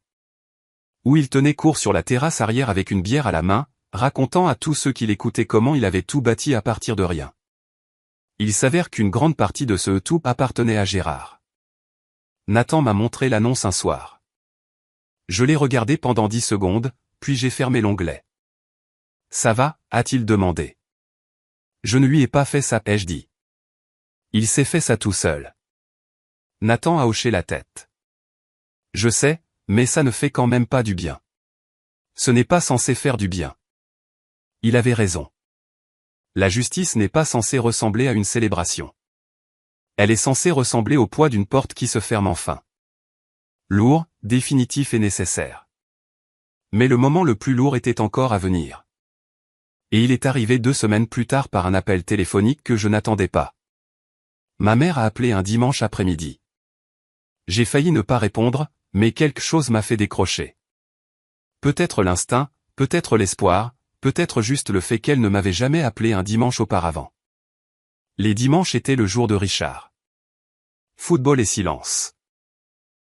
Où il tenait court sur la terrasse arrière avec une bière à la main, racontant à tous ceux qui l'écoutaient comment il avait tout bâti à partir de rien. Il s'avère qu'une grande partie de ce tout appartenait à Gérard. Nathan m'a montré l'annonce un soir. Je l'ai regardé pendant 10 secondes, puis j'ai fermé l'onglet. « Ça va ?» a-t-il demandé. Je ne lui ai pas fait ça, ai-je dit. Il s'est fait ça tout seul. Nathan a hoché la tête. Je sais, mais ça ne fait quand même pas du bien. Ce n'est pas censé faire du bien. Il avait raison. La justice n'est pas censée ressembler à une célébration. Elle est censée ressembler au poids d'une porte qui se ferme enfin. Lourd, définitif et nécessaire. Mais le moment le plus lourd était encore à venir. Et il est arrivé 2 semaines plus tard par un appel téléphonique que je n'attendais pas. Ma mère a appelé un dimanche après-midi. J'ai failli ne pas répondre, mais quelque chose m'a fait décrocher. Peut-être l'instinct, peut-être l'espoir, peut-être juste le fait qu'elle ne m'avait jamais appelé un dimanche auparavant. Les dimanches étaient le jour de Richard. Football et silence.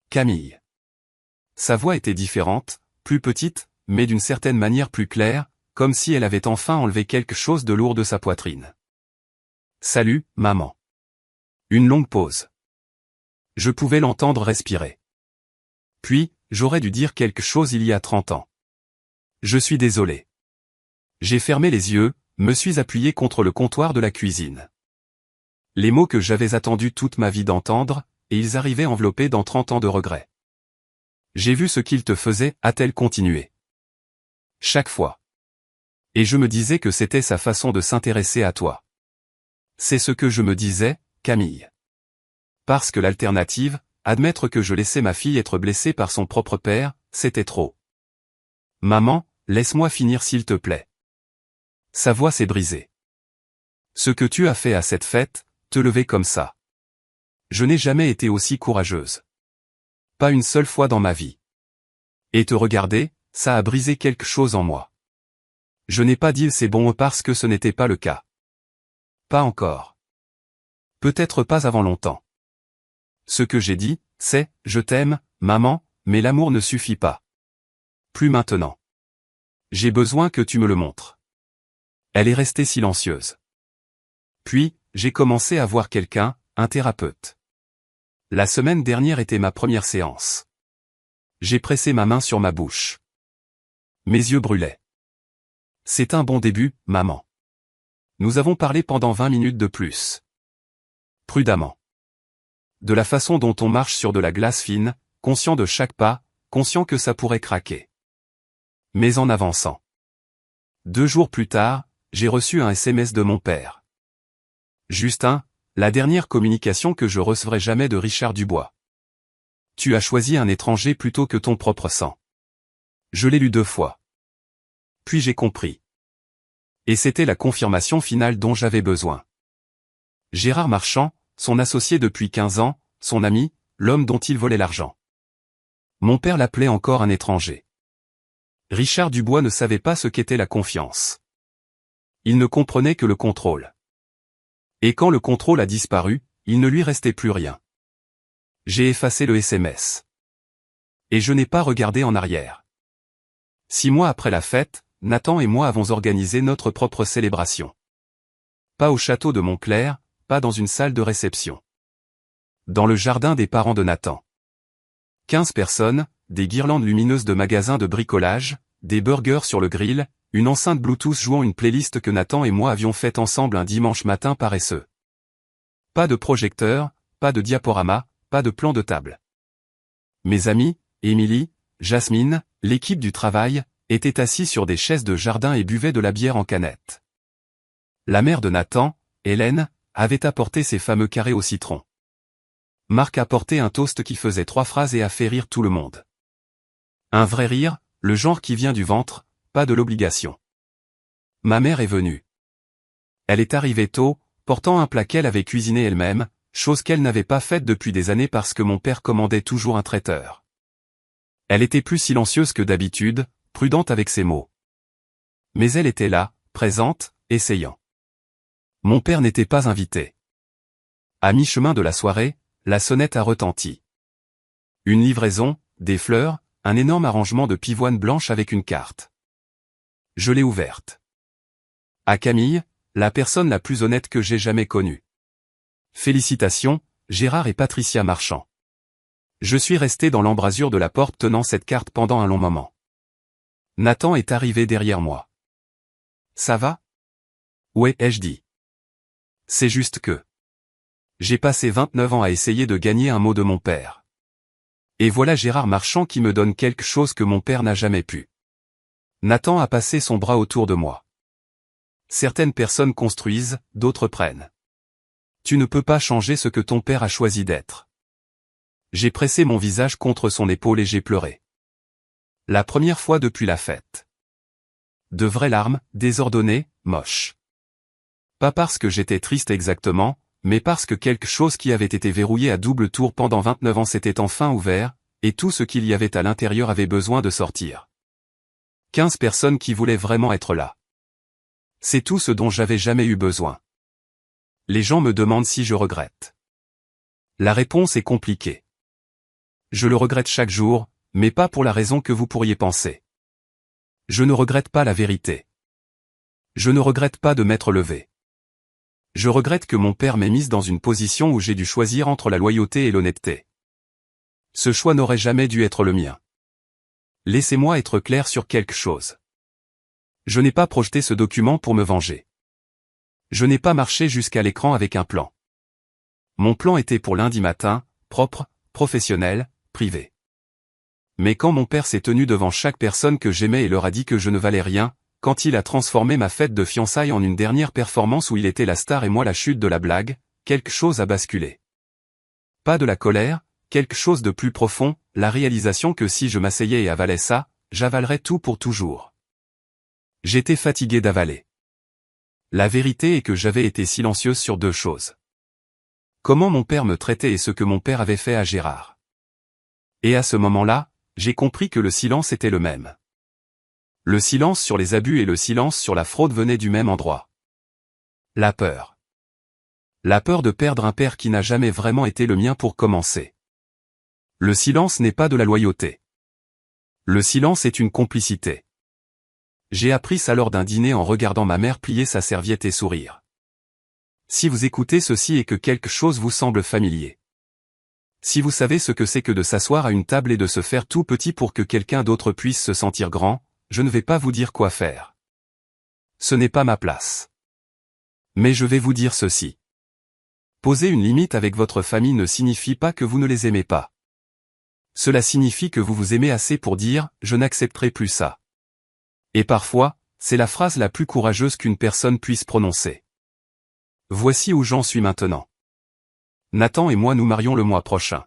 Camille. Sa voix était différente, plus petite, mais d'une certaine manière plus claire, comme si elle avait enfin enlevé quelque chose de lourd de sa poitrine. Salut, maman. Une longue pause. Je pouvais l'entendre respirer. Puis, j'aurais dû dire quelque chose il y a 30 ans. Je suis désolé. J'ai fermé les yeux, me suis appuyé contre le comptoir de la cuisine. Les mots que j'avais attendu toute ma vie d'entendre, et ils arrivaient enveloppés dans 30 ans de regrets. J'ai vu ce qu'il te faisait, a-t-elle continué. Chaque fois. Et je me disais que c'était sa façon de s'intéresser à toi. C'est ce que je me disais, Camille. Parce que l'alternative, admettre que je laissais ma fille être blessée par son propre père, c'était trop. Maman, laisse-moi finir s'il te plaît. Sa voix s'est brisée. Ce que tu as fait à cette fête, te lever comme ça. Je n'ai jamais été aussi courageuse. Pas une seule fois dans ma vie. Et te regarder, ça a brisé quelque chose en moi. Je n'ai pas dit c'est bon parce que ce n'était pas le cas. Pas encore. Peut-être pas avant longtemps. Ce que j'ai dit, c'est « Je t'aime, maman, mais l'amour ne suffit pas. Plus maintenant. J'ai besoin que tu me le montres. » Elle est restée silencieuse. Puis, j'ai commencé à voir quelqu'un, un thérapeute. La semaine dernière était ma première séance. J'ai pressé ma main sur ma bouche. Mes yeux brûlaient. C'est un bon début, maman. Nous avons parlé pendant 20 minutes de plus. Prudemment. De la façon dont on marche sur de la glace fine, conscient de chaque pas, conscient que ça pourrait craquer. Mais en avançant. 2 jours plus tard, j'ai reçu un SMS de mon père. Justin, la dernière communication que je recevrai jamais de Richard Dubois. Tu as choisi un étranger plutôt que ton propre sang. Je l'ai lu 2 fois. Puis j'ai compris. Et c'était la confirmation finale dont j'avais besoin. Gérard Marchand, son associé depuis 15 ans, son ami, l'homme dont il volait l'argent. Mon père l'appelait encore un étranger. Richard Dubois ne savait pas ce qu'était la confiance. Il ne comprenait que le contrôle. Et quand le contrôle a disparu, il ne lui restait plus rien. J'ai effacé le SMS. Et je n'ai pas regardé en arrière. 6 mois après la fête, Nathan et moi avons organisé notre propre célébration. Pas au château de Montclair, pas dans une salle de réception. Dans le jardin des parents de Nathan. 15 personnes, des guirlandes lumineuses de magasins de bricolage, des burgers sur le grill, une enceinte Bluetooth jouant une playlist que Nathan et moi avions faite ensemble un dimanche matin paresseux. Pas de projecteur, pas de diaporama, pas de plan de table. Mes amis, Émilie, Jasmine, l'équipe du travail, étaient assis sur des chaises de jardin et buvaient de la bière en canette. La mère de Nathan, Hélène, avait apporté ses fameux carrés au citron. Marc apportait un toast qui faisait 3 phrases et a fait rire tout le monde. Un vrai rire, le genre qui vient du ventre, pas de l'obligation. Ma mère est venue. Elle est arrivée tôt, portant un plat qu'elle avait cuisiné elle-même, chose qu'elle n'avait pas faite depuis des années parce que mon père commandait toujours un traiteur. Elle était plus silencieuse que d'habitude, prudente avec ses mots. Mais elle était là, présente, essayant. Mon père n'était pas invité. À mi-chemin de la soirée, la sonnette a retenti. Une livraison, des fleurs, un énorme arrangement de pivoine blanche avec une carte. Je l'ai ouverte. À Camille, la personne la plus honnête que j'ai jamais connue. Félicitations, Gérard et Patricia Marchand. Je suis resté dans l'embrasure de la porte tenant cette carte pendant un long moment. Nathan est arrivé derrière moi. Ça va? Ouais, ai-je dit. C'est juste que. J'ai passé 29 ans à essayer de gagner un mot de mon père. Et voilà Gérard Marchand qui me donne quelque chose que mon père n'a jamais pu. Nathan a passé son bras autour de moi. Certaines personnes construisent, d'autres prennent. Tu ne peux pas changer ce que ton père a choisi d'être. J'ai pressé mon visage contre son épaule et j'ai pleuré. La première fois depuis la fête. De vraies larmes, désordonnées, moches. Pas parce que j'étais triste exactement, mais parce que quelque chose qui avait été verrouillé à double tour pendant 29 ans s'était enfin ouvert, et tout ce qu'il y avait à l'intérieur avait besoin de sortir. 15 personnes qui voulaient vraiment être là. C'est tout ce dont j'avais jamais eu besoin. Les gens me demandent si je regrette. La réponse est compliquée. Je le regrette chaque jour, mais pas pour la raison que vous pourriez penser. Je ne regrette pas la vérité. Je ne regrette pas de m'être levé. Je regrette que mon père m'ait mise dans une position où j'ai dû choisir entre la loyauté et l'honnêteté. Ce choix n'aurait jamais dû être le mien. Laissez-moi être clair sur quelque chose. Je n'ai pas projeté ce document pour me venger. Je n'ai pas marché jusqu'à l'écran avec un plan. Mon plan était pour lundi matin, propre, professionnel, privé. Mais quand mon père s'est tenu devant chaque personne que j'aimais et leur a dit que je ne valais rien, quand il a transformé ma fête de fiançailles en une dernière performance où il était la star et moi la chute de la blague, quelque chose a basculé. Pas de la colère, quelque chose de plus profond, la réalisation que si je m'asseyais et avalais ça, j'avalerais tout pour toujours. J'étais fatigué d'avaler. La vérité est que j'avais été silencieuse sur 2 choses. Comment mon père me traitait et ce que mon père avait fait à Gérard. Et à ce moment-là, j'ai compris que le silence était le même. Le silence sur les abus et le silence sur la fraude venaient du même endroit. La peur. La peur de perdre un père qui n'a jamais vraiment été le mien pour commencer. Le silence n'est pas de la loyauté. Le silence est une complicité. J'ai appris ça lors d'un dîner en regardant ma mère plier sa serviette et sourire. Si vous écoutez ceci et que quelque chose vous semble familier. Si vous savez ce que c'est que de s'asseoir à une table et de se faire tout petit pour que quelqu'un d'autre puisse se sentir grand, je ne vais pas vous dire quoi faire. Ce n'est pas ma place. Mais je vais vous dire ceci. Poser une limite avec votre famille ne signifie pas que vous ne les aimez pas. Cela signifie que vous vous aimez assez pour dire « je n'accepterai plus ça ». Et parfois, c'est la phrase la plus courageuse qu'une personne puisse prononcer. Voici où j'en suis maintenant. Nathan et moi nous marions le mois prochain.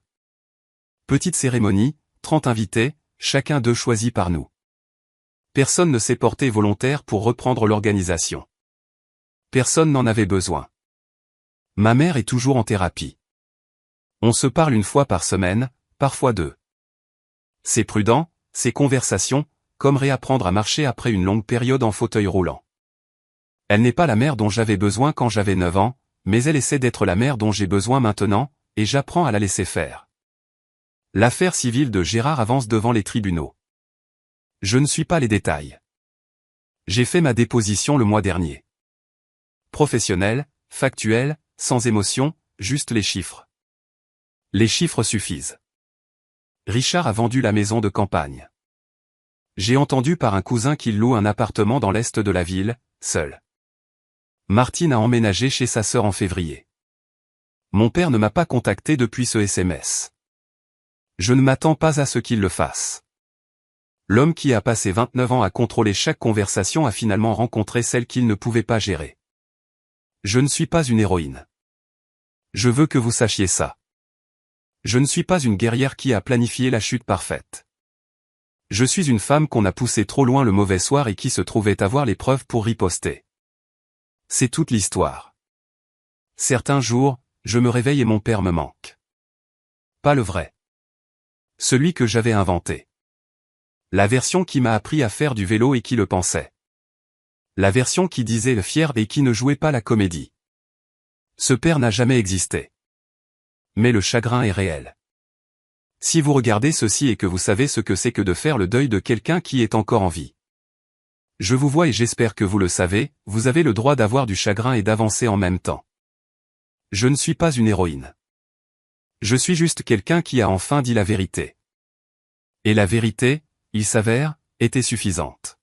Petite cérémonie, 30 invités, chacun d'eux choisi par nous. Personne ne s'est porté volontaire pour reprendre l'organisation. Personne n'en avait besoin. Ma mère est toujours en thérapie. On se parle une fois par semaine, parfois deux. C'est prudent, ces conversations, comme réapprendre à marcher après une longue période en fauteuil roulant. Elle n'est pas la mère dont j'avais besoin quand j'avais 9 ans, mais elle essaie d'être la mère dont j'ai besoin maintenant, et j'apprends à la laisser faire. L'affaire civile de Gérard avance devant les tribunaux. Je ne suis pas les détails. J'ai fait ma déposition le mois dernier. Professionnel, factuel, sans émotion, juste les chiffres. Les chiffres suffisent. Richard a vendu la maison de campagne. J'ai entendu par un cousin qu'il loue un appartement dans l'est de la ville, seul. Martine a emménagé chez sa sœur en février. Mon père ne m'a pas contacté depuis ce SMS. Je ne m'attends pas à ce qu'il le fasse. L'homme qui a passé 29 ans à contrôler chaque conversation a finalement rencontré celle qu'il ne pouvait pas gérer. Je ne suis pas une héroïne. Je veux que vous sachiez ça. Je ne suis pas une guerrière qui a planifié la chute parfaite. Je suis une femme qu'on a poussée trop loin le mauvais soir et qui se trouvait avoir les preuves pour riposter. C'est toute l'histoire. Certains jours, je me réveille et mon père me manque. Pas le vrai. Celui que j'avais inventé. La version qui m'a appris à faire du vélo et qui le pensait. La version qui disait le fier et qui ne jouait pas la comédie. Ce père n'a jamais existé. Mais le chagrin est réel. Si vous regardez ceci et que vous savez ce que c'est que de faire le deuil de quelqu'un qui est encore en vie. Je vous vois et j'espère que vous le savez, vous avez le droit d'avoir du chagrin et d'avancer en même temps. Je ne suis pas une héroïne. Je suis juste quelqu'un qui a enfin dit la vérité. Et la vérité, il s'avère, était suffisante.